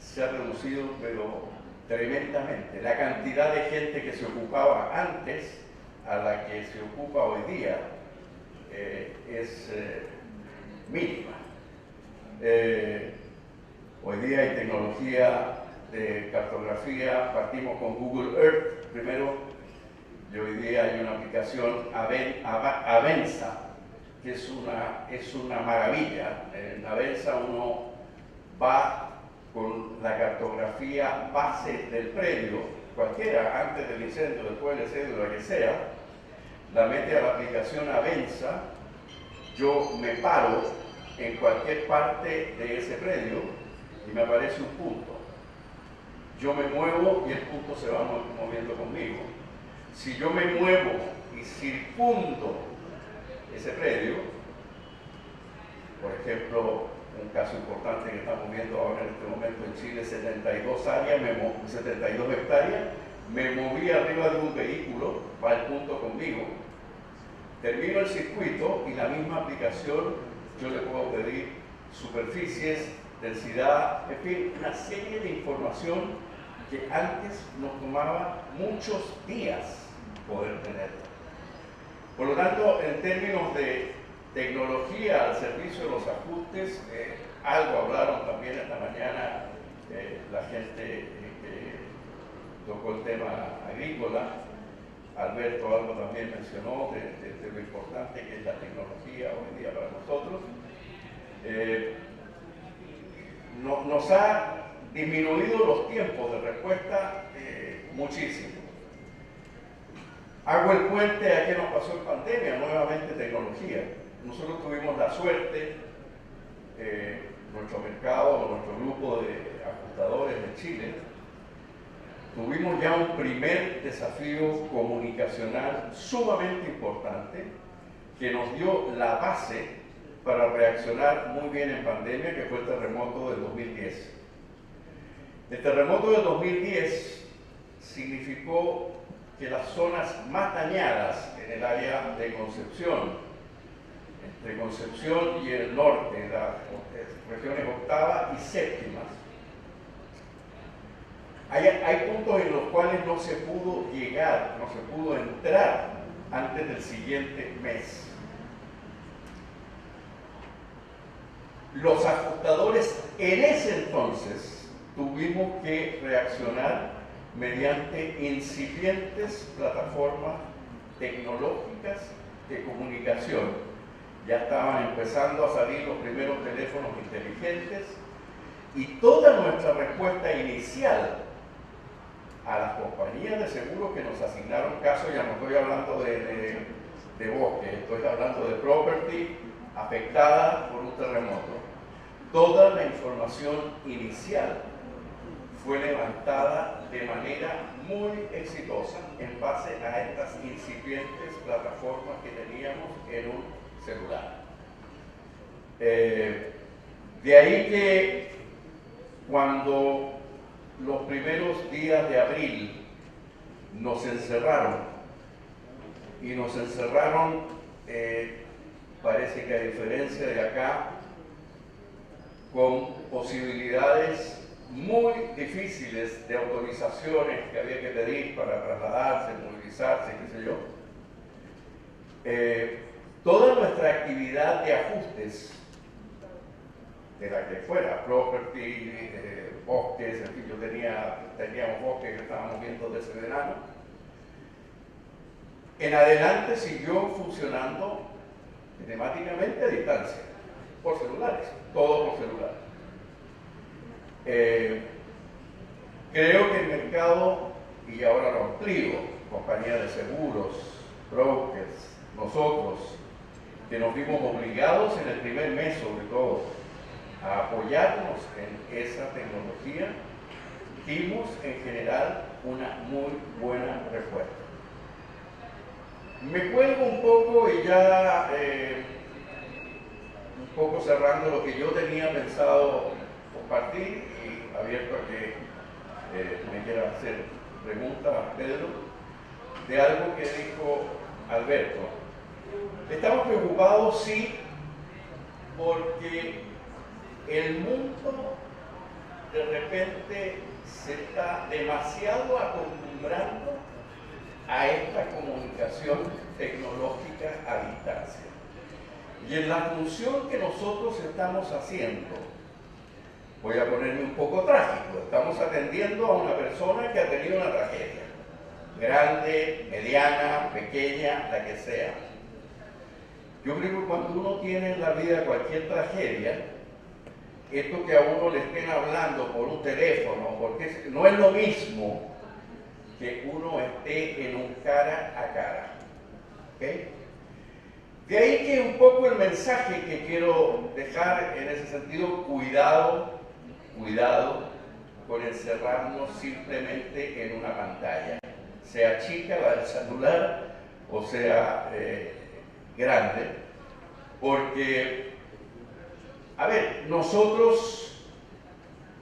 se ha reducido, pero tremendamente. La cantidad de gente que se ocupaba antes a la que se ocupa hoy día es mínima. Hoy día hay tecnología de cartografía, partimos con Google Earth primero, y hoy día hay una aplicación Avensa, que es una maravilla. En Avensa uno va con la cartografía base del predio cualquiera, antes del incendio, después del incendio, la que sea, la mete a la aplicación Avenza, yo me paro en cualquier parte de ese predio y me aparece un punto. Yo me muevo y el punto se va moviendo conmigo. Si yo me muevo y circundo ese predio, por ejemplo, un caso importante que estamos viendo ahora en este momento en Chile, 72 hectáreas, me moví arriba de un vehículo, va al punto conmigo, termino el circuito y la misma aplicación yo le puedo pedir superficies, densidad, en fin, una serie de información que antes nos tomaba muchos días poder tener. Por lo tanto, en términos de tecnología al servicio de los ajustes, algo hablaron también esta mañana la gente que tocó el tema agrícola. Alberto algo también mencionó de lo importante que es la tecnología hoy en día para nosotros. Nos ha disminuido los tiempos de respuesta muchísimo. Hago el puente a qué nos pasó en pandemia, nuevamente tecnología. Nosotros tuvimos la suerte, nuestro mercado, nuestro grupo de ajustadores de Chile, tuvimos ya un primer desafío comunicacional sumamente importante que nos dio la base para reaccionar muy bien en pandemia, que fue el terremoto del 2010. El terremoto del 2010 significó que las zonas más dañadas en el área de Concepción, entre Concepción y el norte, las regiones octava y séptimas, hay puntos en los cuales no se pudo llegar, no se pudo entrar antes del siguiente mes. Los ajustadores en ese entonces tuvimos que reaccionar mediante incipientes plataformas tecnológicas de comunicación. Ya estaban empezando a salir los primeros teléfonos inteligentes y toda nuestra respuesta inicial a las compañías de seguro que nos asignaron casos, ya no estoy hablando de bosque, estoy hablando de property afectada por un terremoto. Toda la información inicial fue levantada de manera muy exitosa en base a estas incipientes plataformas que teníamos en un celular. De ahí que cuando los primeros días de abril nos encerraron, parece que a diferencia de acá, con posibilidades muy difíciles de autorizaciones que había que pedir para trasladarse, movilizarse, qué sé yo, toda nuestra actividad de ajustes, de la que fuera, property, bosques, en fin, teníamos bosques que estábamos viendo desde verano, en adelante siguió funcionando temáticamente a distancia, por celulares, todo por celular. Creo que el mercado, y ahora lo amplío, compañías de seguros, brokers, nosotros, que nos vimos obligados en el primer mes sobre todo a apoyarnos en esa tecnología, dimos en general una muy buena respuesta. Me cuelgo un poco y ya un poco cerrando lo que yo tenía pensado compartir y abierto a que me quiera hacer preguntas a Pedro de algo que dijo Alberto. Estamos preocupados, sí, porque el mundo de repente se está demasiado acostumbrando a esta comunicación tecnológica a distancia. Y en la función que nosotros estamos haciendo, voy a ponerme un poco trágico, estamos atendiendo a una persona que ha tenido una tragedia, grande, mediana, pequeña, la que sea. Yo creo que cuando uno tiene en la vida cualquier tragedia, esto que a uno le estén hablando por un teléfono, porque no es lo mismo que uno esté en un cara a cara. ¿Okay? De ahí que un poco el mensaje que quiero dejar en ese sentido: cuidado, cuidado con encerrarnos simplemente en una pantalla, sea chica la del celular o sea grande, porque, a ver, nosotros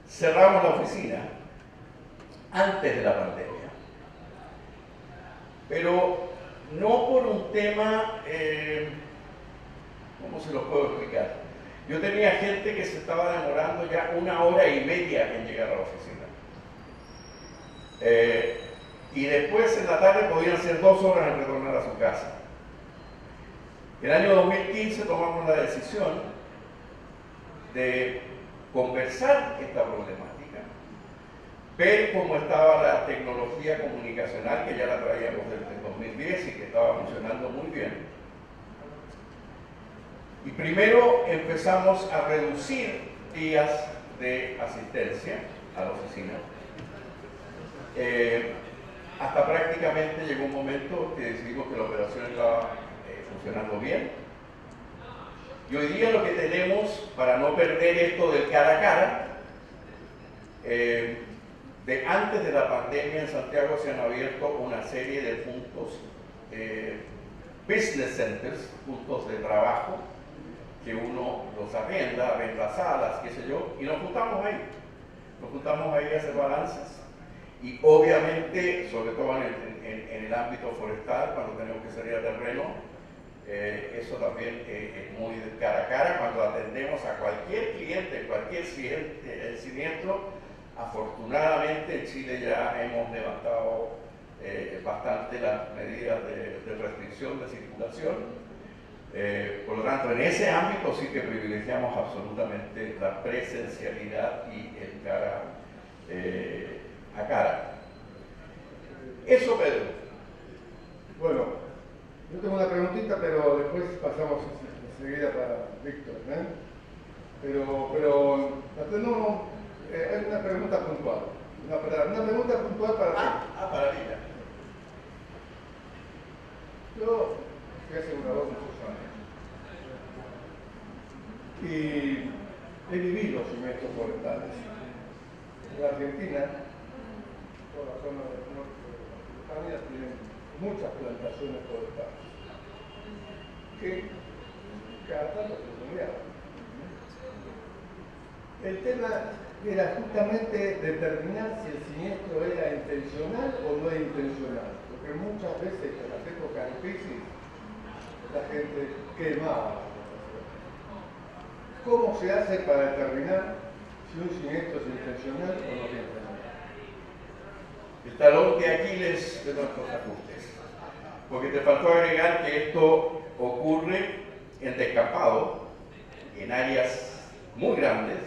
cerramos la oficina antes de la pandemia, pero no por un tema, ¿cómo se lo puedo explicar? Yo tenía gente que se estaba demorando ya 1 hora y media en llegar a la oficina. Y después en la tarde podían ser 2 horas en retornar a su casa. El año 2015 tomamos la decisión de conversar esta problemática, ver cómo estaba la tecnología comunicacional, que ya la traíamos desde el 2010 y que estaba funcionando muy bien. Y primero empezamos a reducir días de asistencia a la oficina. Hasta prácticamente llegó un momento que decidimos que la operación estaba funcionando bien. Y hoy día lo que tenemos, para no perder esto del cara a cara, de antes de la pandemia en Santiago se han abierto una serie de puntos, business centers, puntos de trabajo, que uno los arrenda salas, qué sé yo, y nos juntamos ahí a hacer balances. Y obviamente, sobre todo en el ámbito forestal, cuando tenemos que salir a terreno, eso también es muy de cara a cara. Cuando atendemos a cualquier cliente, cualquier siniestro, afortunadamente en Chile ya hemos levantado bastante las medidas de restricción de circulación. Por lo tanto, en ese ámbito sí que privilegiamos absolutamente la presencialidad y el cara a cara. Eso, Pedro. Bueno, yo tengo una preguntita, pero después pasamos enseguida para Víctor, ¿eh? Pero no, hay una pregunta puntual. Una pregunta puntual para ti. Para Lila. Yo fui asegurador muchos años y he vivido siniestros forestales. En la Argentina, toda la zona del norte de España tienen muchas plantaciones forestales que cada tanto se soñaban. El tema era justamente determinar si el siniestro era intencional o no intencional, porque muchas veces en las épocas de crisis la gente quemaba. ¿Cómo se hace para determinar si un siniestro es intencional o no es intencional? El talón de Aquiles de nuestros ajustes. Porque te faltó agregar que esto ocurre en descampado, en áreas muy grandes,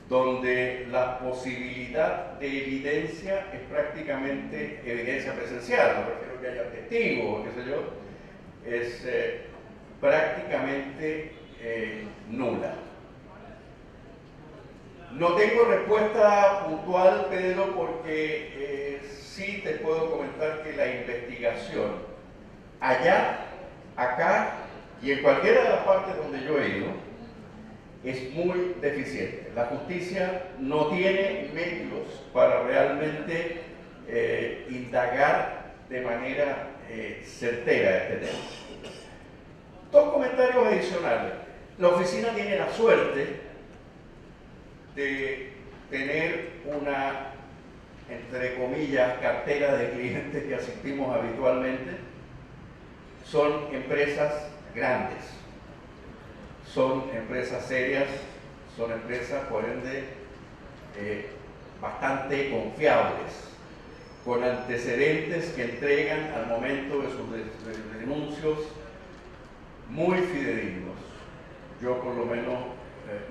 donde la posibilidad de evidencia es prácticamente evidencia presencial, no refiero que haya testigos, qué sé yo, es prácticamente nula. No tengo respuesta puntual, Pedro, porque sí te puedo comentar que la investigación allá, acá y en cualquiera de las partes donde yo he ido es muy deficiente. La justicia no tiene medios para realmente indagar de manera certera este tema. 2 comentarios adicionales. La oficina tiene la suerte de tener una, entre comillas, cartera de clientes que asistimos habitualmente. Son empresas grandes, son empresas serias, son empresas, por ende, bastante confiables, con antecedentes que entregan al momento de sus denuncios muy fidedignos. Yo, por lo menos,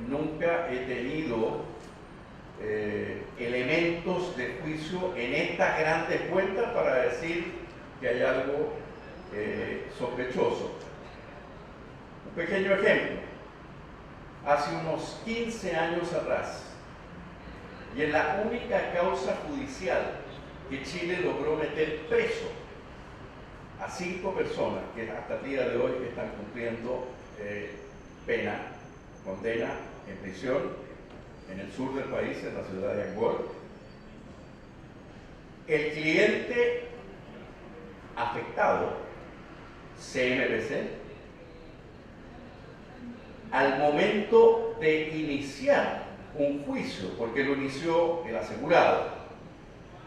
nunca he tenido elementos de juicio en estas grandes cuentas para decir que hay algo sospechoso. Un pequeño ejemplo. Hace unos 15 años atrás, y en la única causa judicial que Chile logró meter preso a 5 personas que hasta el día de hoy están cumpliendo condena en prisión en el sur del país, en la ciudad de Angol. El cliente afectado, CMPC, al momento de iniciar un juicio, porque lo inició el asegurado,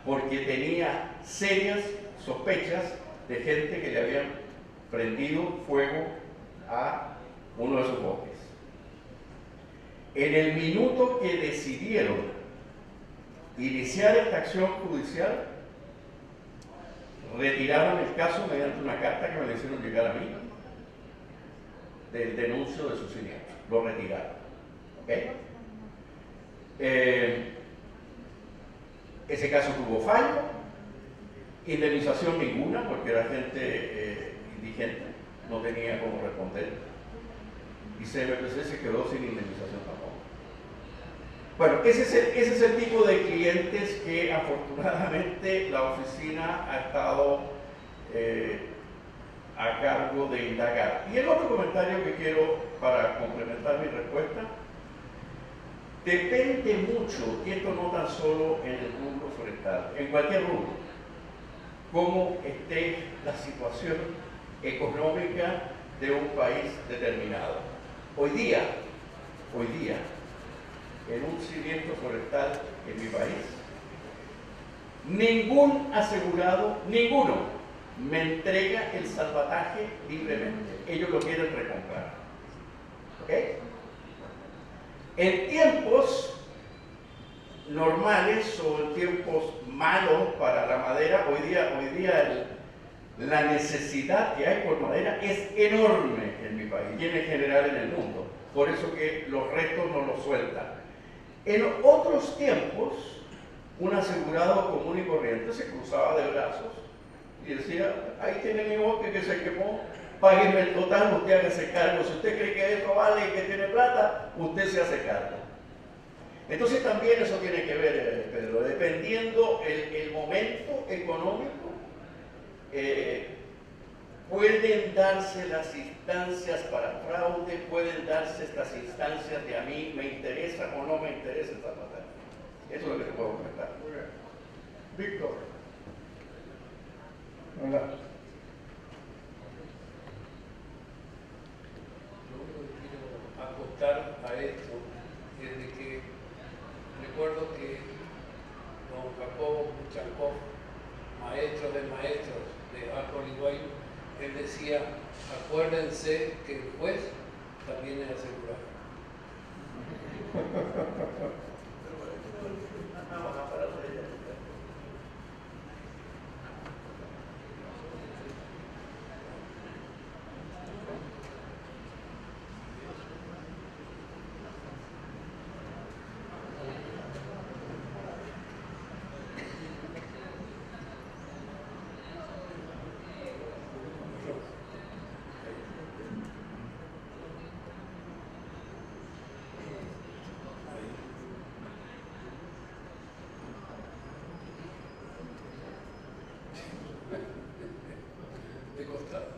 porque tenía serias sospechas de gente que le habían prendido fuego a uno de sus bosques. En el minuto que decidieron iniciar esta acción judicial, retiraron el caso mediante una carta que me le hicieron llegar a mí del denuncio de su siniestro. Lo retiraron. ¿Okay? Ese caso tuvo fallo, indemnización ninguna, porque era gente indigente, no tenía cómo responder, y CMPC se quedó sin indemnización tampoco. Bueno, ese es el tipo de clientes que afortunadamente la oficina ha estado a cargo de indagar. Y el otro comentario que quiero para complementar mi respuesta: depende mucho, y esto no tan solo en el rubro forestal, en cualquier rubro, cómo esté la situación económica de un país determinado. Hoy día, en un siniestro forestal en mi país, ningún asegurado, ninguno, me entrega el salvataje libremente. Ellos lo quieren recomprar. ¿Ok? En tiempos normales o en tiempos malos para la madera, hoy día la necesidad que hay por madera es enorme en mi país y en general en el mundo. Por eso que los restos no los sueltan. En otros tiempos, un asegurado común y corriente se cruzaba de brazos y decía: ahí tiene mi bosque que se quemó, páguenme el total, usted hágase cargo. Si usted cree que esto vale y que tiene plata, usted se hace cargo. Entonces también eso tiene que ver, Pedro, dependiendo el momento económico, pueden darse las instancias para fraude, pueden darse estas instancias de a mí me interesa o no me interesa esta batalla. Eso es lo que te puedo comentar. Muy bien. Víctor. Hola. Lo único que quiero acotar a esto es de que recuerdo que don Jacobo Buchankov, maestro de maestros de Arcoliguay, él decía: acuérdense que el juez también es asegurado. De costado.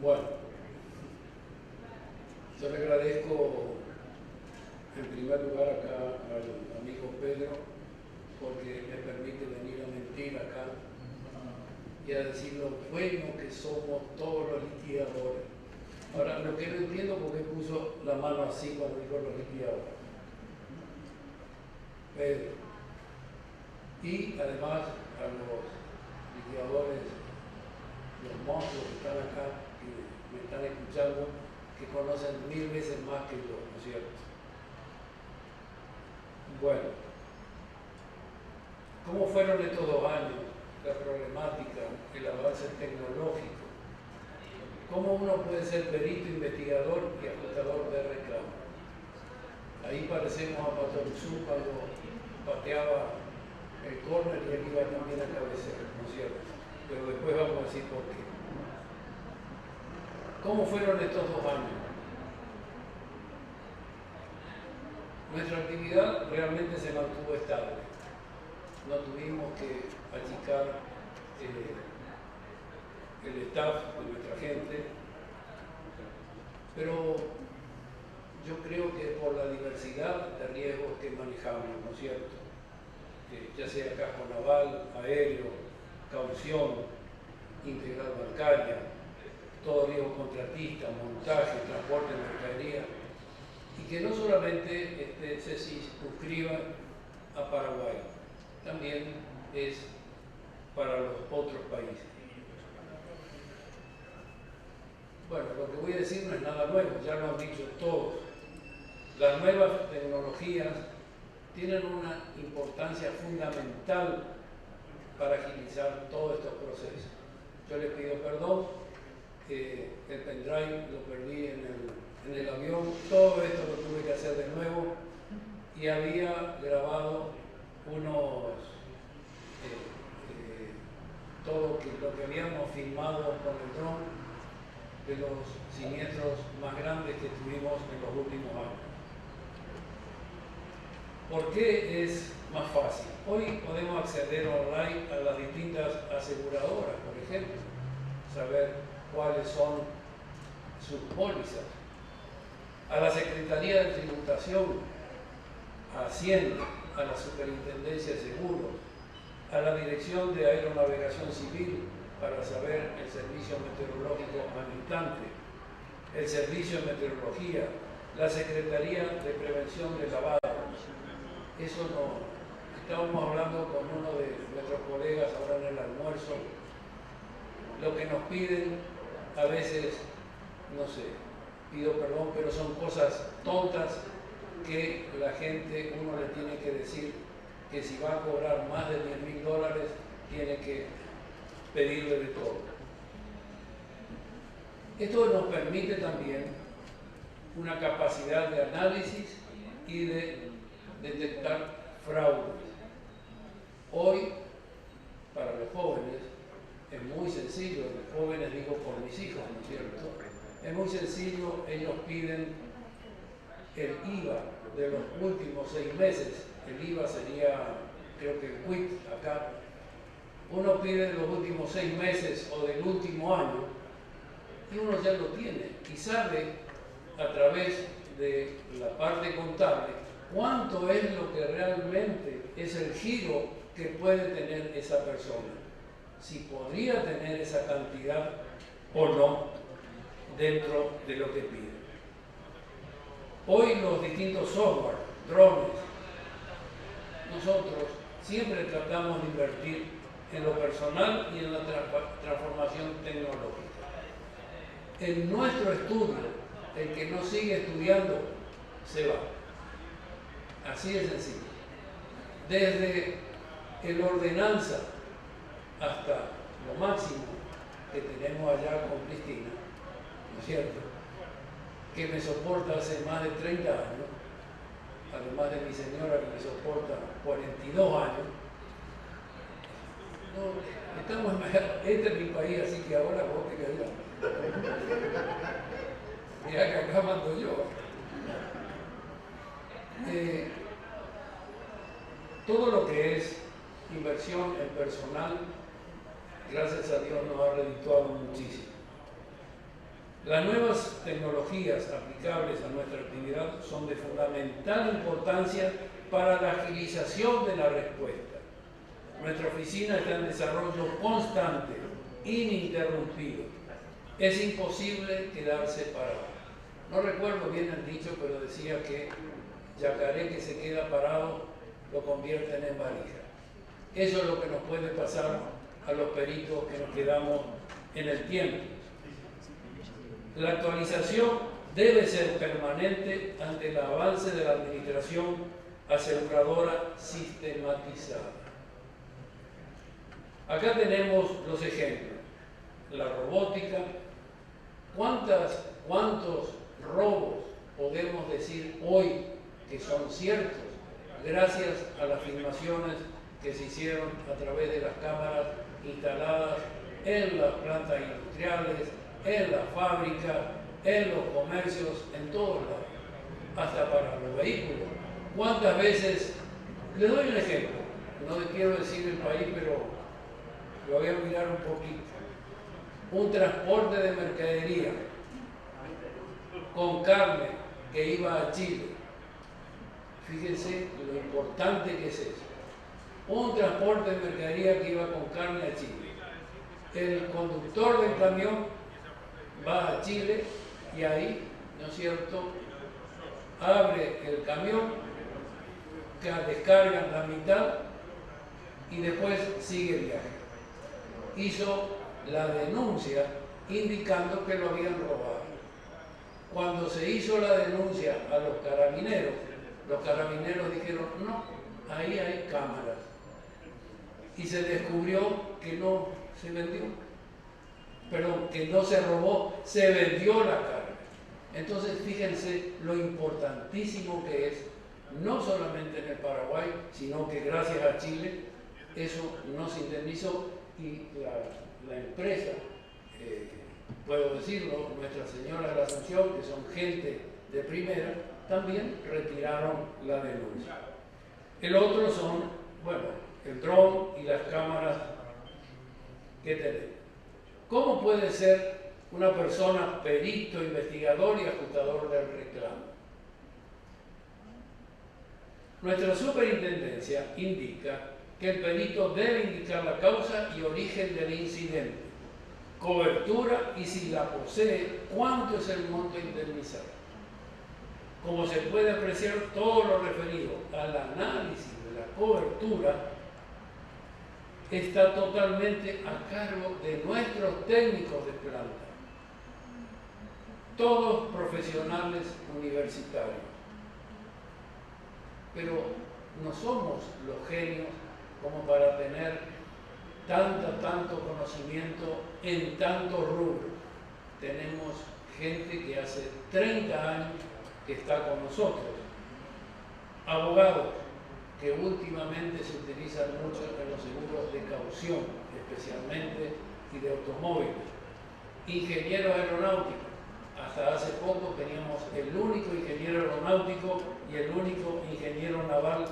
Bueno, yo le agradezco en primer lugar acá al amigo Pedro porque me permite venir a mentir acá y a decir lo bueno que somos todos los litigadores. Ahora, lo que no entiendo por qué puso la mano así cuando dijo los litigadores. Pedro. Y además a los litigadores, los monstruos que están acá, que me están escuchando, que conocen 1000 veces más que yo, ¿no es cierto? Bueno, ¿Cómo fueron estos 2 años? La problemática, el avance tecnológico. ¿Cómo uno puede ser perito, investigador y ajustador de reclamo? Ahí parecemos a Patoruzú cuando pateaba el córner y él iba también a cabecear, ¿no es cierto? Pero después vamos a decir por qué. ¿Cómo fueron estos 2 años? Nuestra actividad realmente se mantuvo estable. No tuvimos que achicar el staff de nuestra gente, pero yo creo que por la diversidad de riesgos que manejamos, ¿no es cierto? Ya sea casco naval, aéreo, caución, integral bancaria, todo riesgo contratista, montaje, transporte de mercadería, y que no solamente se circunscriba a Paraguay, también es para los otros países. Bueno, lo que voy a decir no es nada nuevo, ya lo han dicho todos. Las nuevas tecnologías tienen una importancia fundamental para agilizar todos estos procesos. Yo les pido perdón, el pendrive lo perdí en el avión, todo esto lo tuve que hacer de nuevo y había grabado todo lo que habíamos filmado con el dron de los siniestros más grandes que tuvimos en los últimos años. ¿Por qué es más fácil? Hoy podemos acceder online a las distintas aseguradoras, por ejemplo, saber cuáles son sus pólizas, a la Secretaría de Tributación, a Hacienda, a la Superintendencia de Seguros, a la Dirección de Aeronavegación Civil para saber el servicio meteorológico al instante, el Servicio de Meteorología, la Secretaría de Prevención de Lavado. Eso no. Estábamos hablando con uno de nuestros colegas ahora en el almuerzo. Lo que nos piden a veces, no sé, pido perdón, pero son cosas tontas que la gente, uno le tiene que decir que si va a cobrar más de $10.000, tiene que pedirle de todo. Esto nos permite también una capacidad de análisis y de detectar fraudes. Hoy, para los jóvenes, es muy sencillo, los jóvenes digo por mis hijos, ¿no es cierto? Es muy sencillo, ellos piden el IVA de los últimos 6 meses, el IVA sería, creo que el quit acá, uno pide los últimos 6 meses o del último año y uno ya lo tiene y sabe a través de la parte contable cuánto es lo que realmente es el giro que puede tener esa persona, si podría tener esa cantidad o no dentro de lo que pide. Hoy los distintos software, drones, nosotros siempre tratamos de invertir en lo personal y en la transformación tecnológica. En nuestro estudio, el que no sigue estudiando, se va. Así de sencillo. Desde el ordenanza hasta lo máximo que tenemos allá con Cristina, ¿no es cierto?, que me soporta hace más de 30 años, además de mi señora que me soporta 42 años. No, estamos en este es mi país, así que ahora vos te quedás. Mira que acá mando yo. Todo lo que es inversión en personal, gracias a Dios, nos ha redituado muchísimo. Las nuevas tecnologías aplicables a nuestra actividad son de fundamental importancia para la agilización de la respuesta. Nuestra oficina está en desarrollo constante, ininterrumpido. Es imposible quedarse parado. No recuerdo bien el dicho, pero decía que yacaré que se queda parado lo convierten en valija. Eso es lo que nos puede pasar a los peritos que nos quedamos en el tiempo. La actualización debe ser permanente ante el avance de la administración aseguradora sistematizada. Acá tenemos los ejemplos. La robótica. ¿Cuántos robos podemos decir hoy que son ciertos gracias a las filmaciones que se hicieron a través de las cámaras instaladas en las plantas industriales, en las fábricas, en los comercios, en todos lados, hasta para los vehículos? ¿Cuántas veces? Les doy un ejemplo, no quiero decir el país, pero lo voy a mirar un poquito. Un transporte de mercadería con carne que iba a Chile. Fíjense lo importante que es eso. Un transporte de mercadería que iba con carne a Chile. El conductor del camión va a Chile y ahí, ¿no es cierto?, abre el camión, descargan la mitad y después sigue el viaje. Hizo la denuncia indicando que lo habían robado. Cuando se hizo la denuncia a los carabineros dijeron, no, ahí hay cámaras. Y se descubrió que no se vendió. Perdón, que no se robó, se vendió la carga. Entonces, fíjense lo importantísimo que es, no solamente en el Paraguay, sino que gracias a Chile, eso no se indemnizó y la empresa, puedo decirlo, Nuestra Señora de la Asunción, que son gente de primera, también retiraron la denuncia. El otro son, bueno, el dron y las cámaras que tenemos. ¿Cómo puede ser una persona perito, investigador y ajustador del reclamo? Nuestra superintendencia indica que el perito debe indicar la causa y origen del incidente, cobertura y, si la posee, cuánto es el monto indemnizado. Como se puede apreciar, todo lo referido al análisis de la cobertura está totalmente a cargo de nuestros técnicos de planta, todos profesionales universitarios. Pero no somos los genios como para tener tanto conocimiento en tantos rubros. Tenemos gente que hace 30 años que está con nosotros, abogados que últimamente se utilizan mucho en los seguros de caución, especialmente, y de automóviles, ingenieros aeronáuticos. Hasta hace poco teníamos el único ingeniero aeronáutico y el único ingeniero naval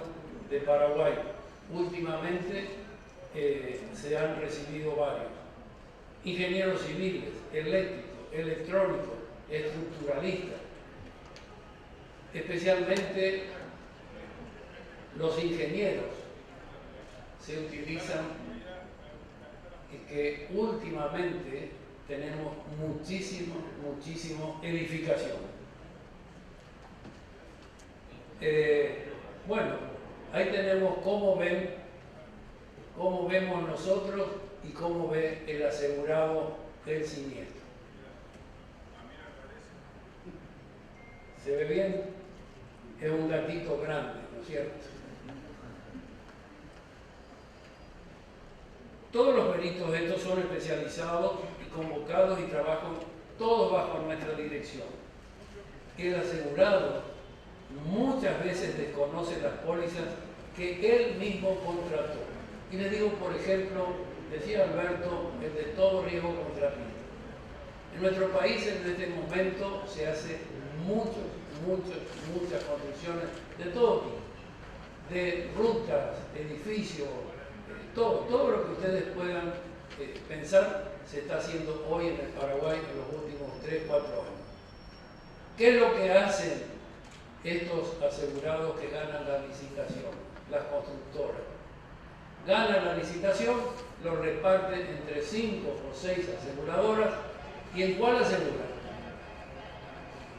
de Paraguay. Últimamente se han recibido varios. Ingenieros civiles, eléctricos, electrónicos, estructuralistas. Especialmente los ingenieros se utilizan y que últimamente tenemos muchísimo edificación. Bueno, ahí tenemos cómo vemos nosotros y cómo ve el asegurado el siniestro. ¿Se ve bien? Es un gatito grande, ¿no es cierto? Todos los peritos estos son especializados y convocados y trabajan todos bajo nuestra dirección. El asegurado muchas veces desconoce las pólizas que él mismo contrató. Y les digo, por ejemplo, decía Alberto, el de todo riesgo contra vida. En nuestro país en este momento se hace muchas construcciones de todo tipo, de rutas, edificios, todo lo que ustedes puedan pensar se está haciendo hoy en el Paraguay en los últimos 3, 4 años. ¿Qué es lo que hacen estos asegurados que ganan la licitación? Las constructoras. Ganan la licitación, lo reparten entre 5 o 6 aseguradoras. ¿Y en cuál aseguran?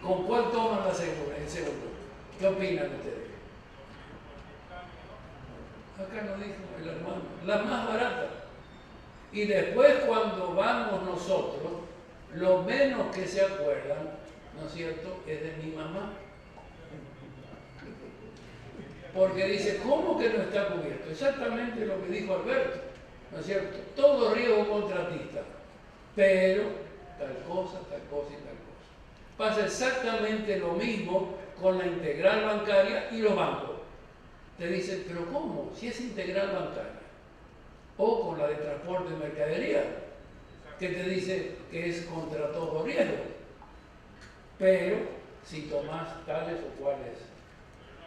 ¿Con cuál toman el seguro? ¿Qué opinan ustedes? Acá nos dijo el hermano, la más barata. Y después cuando vamos nosotros, lo menos que se acuerdan, ¿no es cierto?, es de mi mamá. Porque dice, ¿cómo que no está cubierto? Exactamente lo que dijo Alberto. ¿no es cierto? Todo riesgo contratista, pero tal cosa y tal cosa. Pasa exactamente lo mismo con la integral bancaria y los bancos. Te dicen, pero ¿cómo? Si es integral bancaria. O con la de transporte de mercadería, que te dice que es contra todo riesgo. Pero si tomas tales o cuales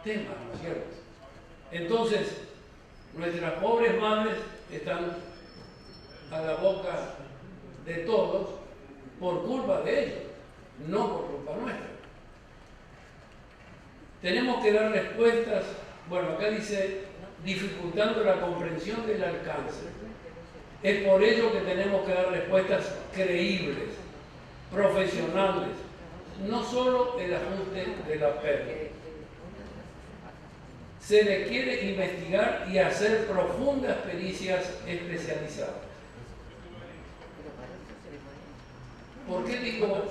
temas, ¿no es cierto? Entonces, nuestras pobres madres están a la boca de todos por culpa de ellos, no por culpa nuestra. Tenemos que dar respuestas, bueno, acá dice, dificultando la comprensión del alcance. Es por ello que tenemos que dar respuestas creíbles, profesionales, no solo el ajuste de la pérdida. Se requiere investigar y hacer profundas pericias especializadas. ¿Por qué digo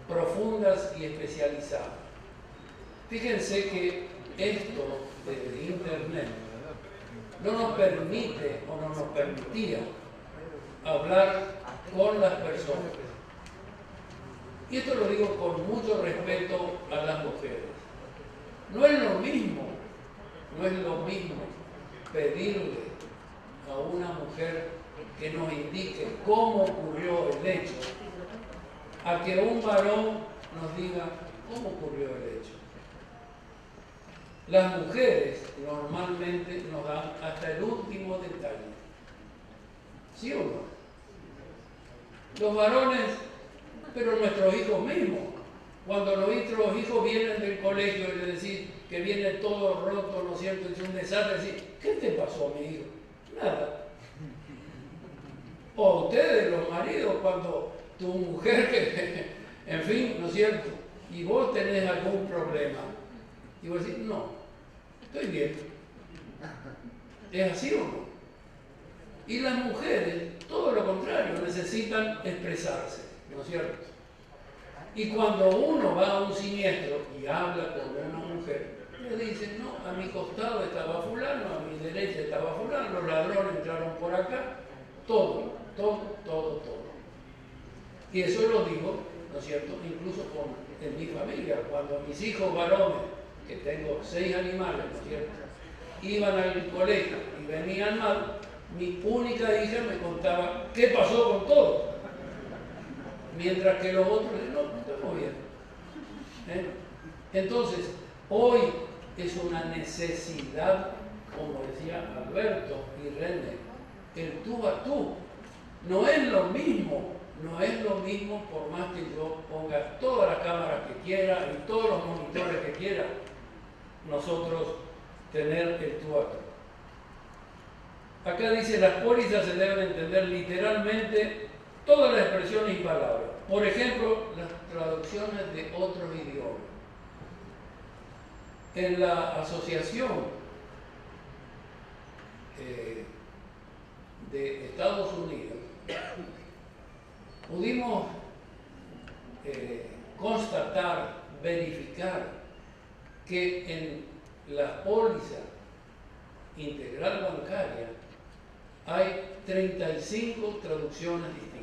profundas y especializadas? Fíjense que esto de Internet no nos permite o no nos permitía hablar con las personas. Y esto lo digo con mucho respeto a las mujeres. No es lo mismo pedirle a una mujer que nos indique cómo ocurrió el hecho, a que un varón nos diga cómo ocurrió el hecho. Las mujeres normalmente nos dan hasta el último detalle. ¿Sí o no? Los varones, pero nuestros hijos mismos. Cuando nuestros hijos vienen del colegio y le decís que viene todo roto, ¿no es cierto? Es un desastre, decís, ¿qué te pasó, mi hijo? Nada. O ustedes, los maridos, cuando tu mujer, que, en fin, ¿no es cierto? Y vos tenés algún problema. Y vos decís, no, estoy bien. ¿Es así o no? Y las mujeres, todo lo contrario, necesitan expresarse, ¿no es cierto? Y cuando uno va a un siniestro y habla con una mujer, le dicen, no, a mi costado estaba fulano, a mi derecha estaba fulano, los ladrones entraron por acá, todo. Y eso lo digo, ¿no es cierto?, incluso en mi familia, cuando mis hijos varones, que tengo 6 animales, ¿no es cierto?, iban al colegio y venían mal, mi única hija me contaba qué pasó con todos. Mientras que los otros no estamos bien. Entonces, hoy es una necesidad, como decía Alberto y René, el tú a tú. No es lo mismo por más que yo ponga todas las cámaras que quiera y todos los monitores que quiera, nosotros tener el tú a tú. Acá dice, las pólizas se deben entender literalmente todas las expresiones y palabras. Por ejemplo, las traducciones de otros idiomas. En la asociación de Estados Unidos pudimos constatar, verificar que en la póliza integral bancaria hay 35 traducciones distintas.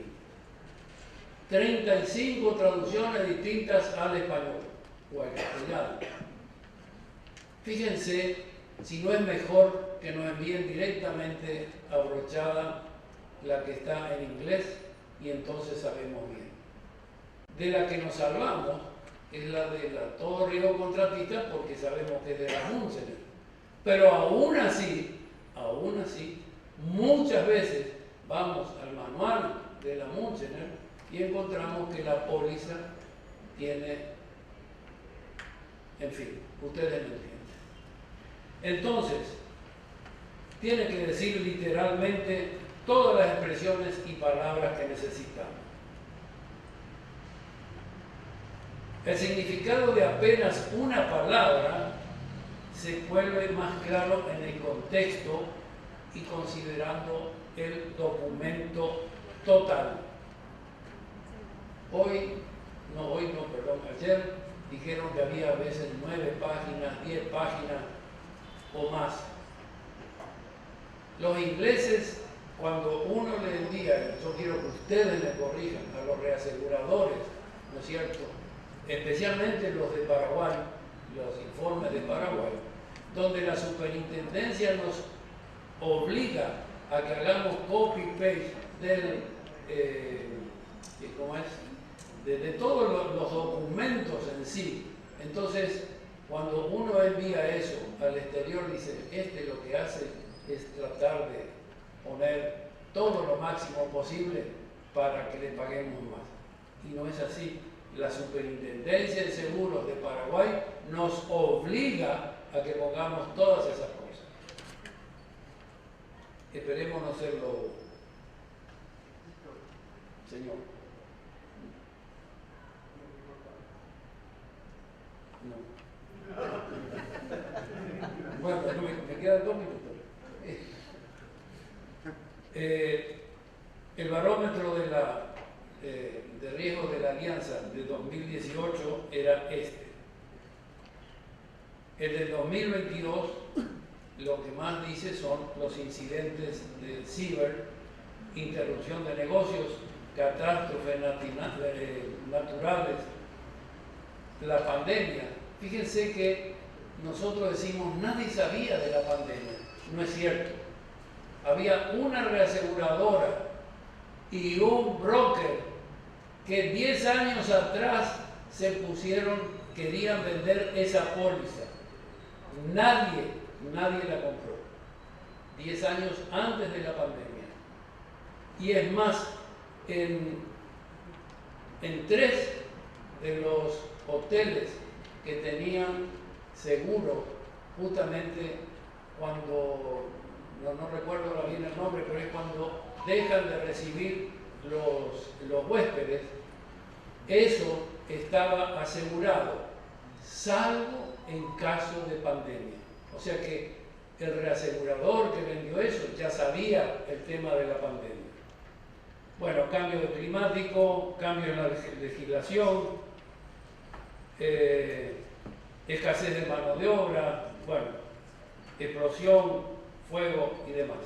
35 traducciones distintas al español o al castellano. Fíjense si no es mejor que nos envíen directamente abrochada la que está en inglés y entonces sabemos bien. De la que nos salvamos es la de la todo riesgo contratista porque sabemos que es de la Munchener. Pero aún así, muchas veces vamos al manual de la Munchener y encontramos que la póliza tiene, en fin, ustedes me entienden. Entonces, tiene que decir literalmente todas las expresiones y palabras que necesitamos. El significado de apenas una palabra se vuelve más claro en el contexto y considerando el documento total. Ayer dijeron que había a veces 9 páginas, 10 páginas o más. Los ingleses cuando uno le envía, yo quiero que ustedes me corrijan, a los reaseguradores, ¿no es cierto?, especialmente los de Paraguay, los informes de Paraguay, donde la superintendencia nos obliga a que hagamos copy-paste de todos los documentos en sí. Entonces, cuando uno envía eso al exterior, dice, lo que hace es tratar de poner todo lo máximo posible para que le paguemos más. Y no es así. La Superintendencia de Seguros de Paraguay nos obliga a que pongamos todas esas cosas. Esperemos no serlo, señor. No. Bueno, me quedan 2 minutos. El barómetro de riesgo de la Alianza de 2018 era este. El del 2022, lo que más dice son los incidentes de ciber, interrupción de negocios, catástrofes naturales, la pandemia. Fíjense que nosotros decimos, nadie sabía de la pandemia. No es cierto. Había una reaseguradora y un broker que 10 años atrás querían vender esa póliza. Nadie la compró. 10 años antes de la pandemia. Y es más, en 3 de los hoteles que tenían seguro, justamente cuando, no recuerdo bien el nombre, pero es cuando dejan de recibir los huéspedes, eso estaba asegurado, salvo en caso de pandemia. O sea que el reasegurador que vendió eso ya sabía el tema de la pandemia. Bueno, cambio climático, cambio en la legislación, escasez de mano de obra, bueno, explosión, fuego y demás.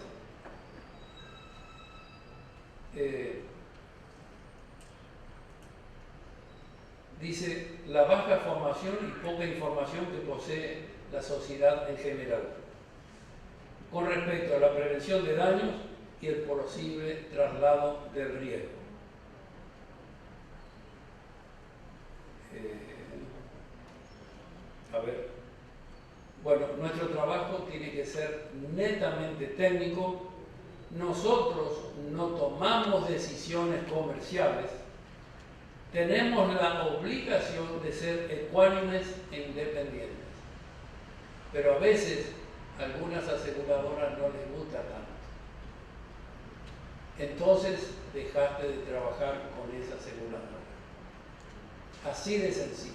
Dice, la baja formación y poca información que posee la sociedad en general con respecto a la prevención de daños y el posible traslado del riesgo. Bueno, nuestro trabajo tiene que ser netamente técnico. Nosotros no tomamos decisiones comerciales. Tenemos la obligación de ser ecuánimes e independientes. Pero a veces a algunas aseguradoras no les gusta tanto. Entonces dejaste de trabajar con esa aseguradora. Así de sencillo.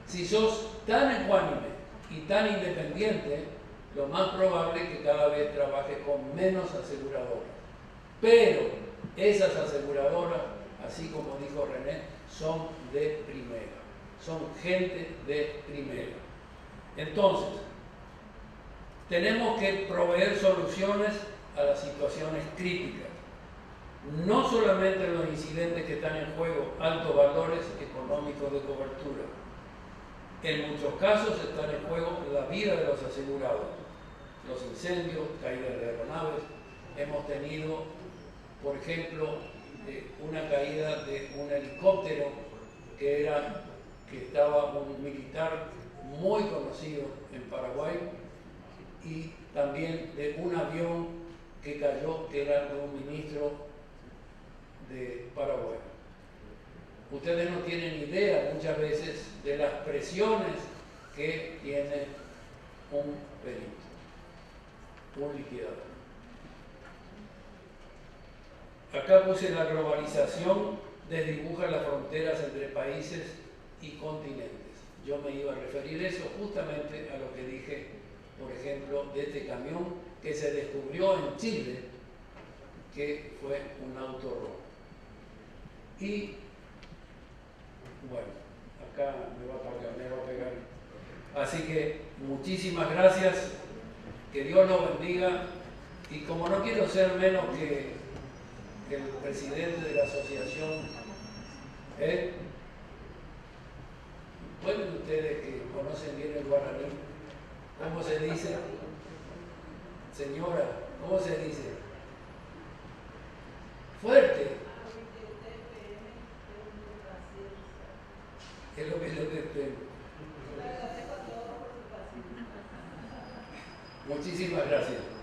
Si sos tan ecuánime y tan independiente, lo más probable es que cada vez trabajes con menos aseguradoras. Pero esas aseguradoras, así como dijo René, son de primera. Son gente de primera. Entonces, tenemos que proveer soluciones a las situaciones críticas. No solamente los incidentes que están en juego, altos valores económicos de cobertura. En muchos casos están en juego la vida de los asegurados. Los incendios, caídas de aeronaves. Hemos tenido, por ejemplo, una caída de un helicóptero que estaba un militar muy conocido en Paraguay, y también de un avión que cayó, que era de un ministro de Paraguay. Ustedes no tienen idea muchas veces de las presiones que tiene un perito, un liquidador. Acá puse la globalización, desdibuja las fronteras entre países y continentes. Yo me iba a referir eso justamente a lo que dije, por ejemplo, de este camión que se descubrió en Chile, que fue un autorrobo. Y bueno, acá me va a pegar. Así que muchísimas gracias, que Dios los bendiga, Y como no quiero ser menos que el presidente de la asociación, ¿pueden ustedes que conocen bien el guaraní, cómo se dice? Señora, ¿cómo se dice? Fuerte. Es lo que yo te espero. Muchísimas gracias.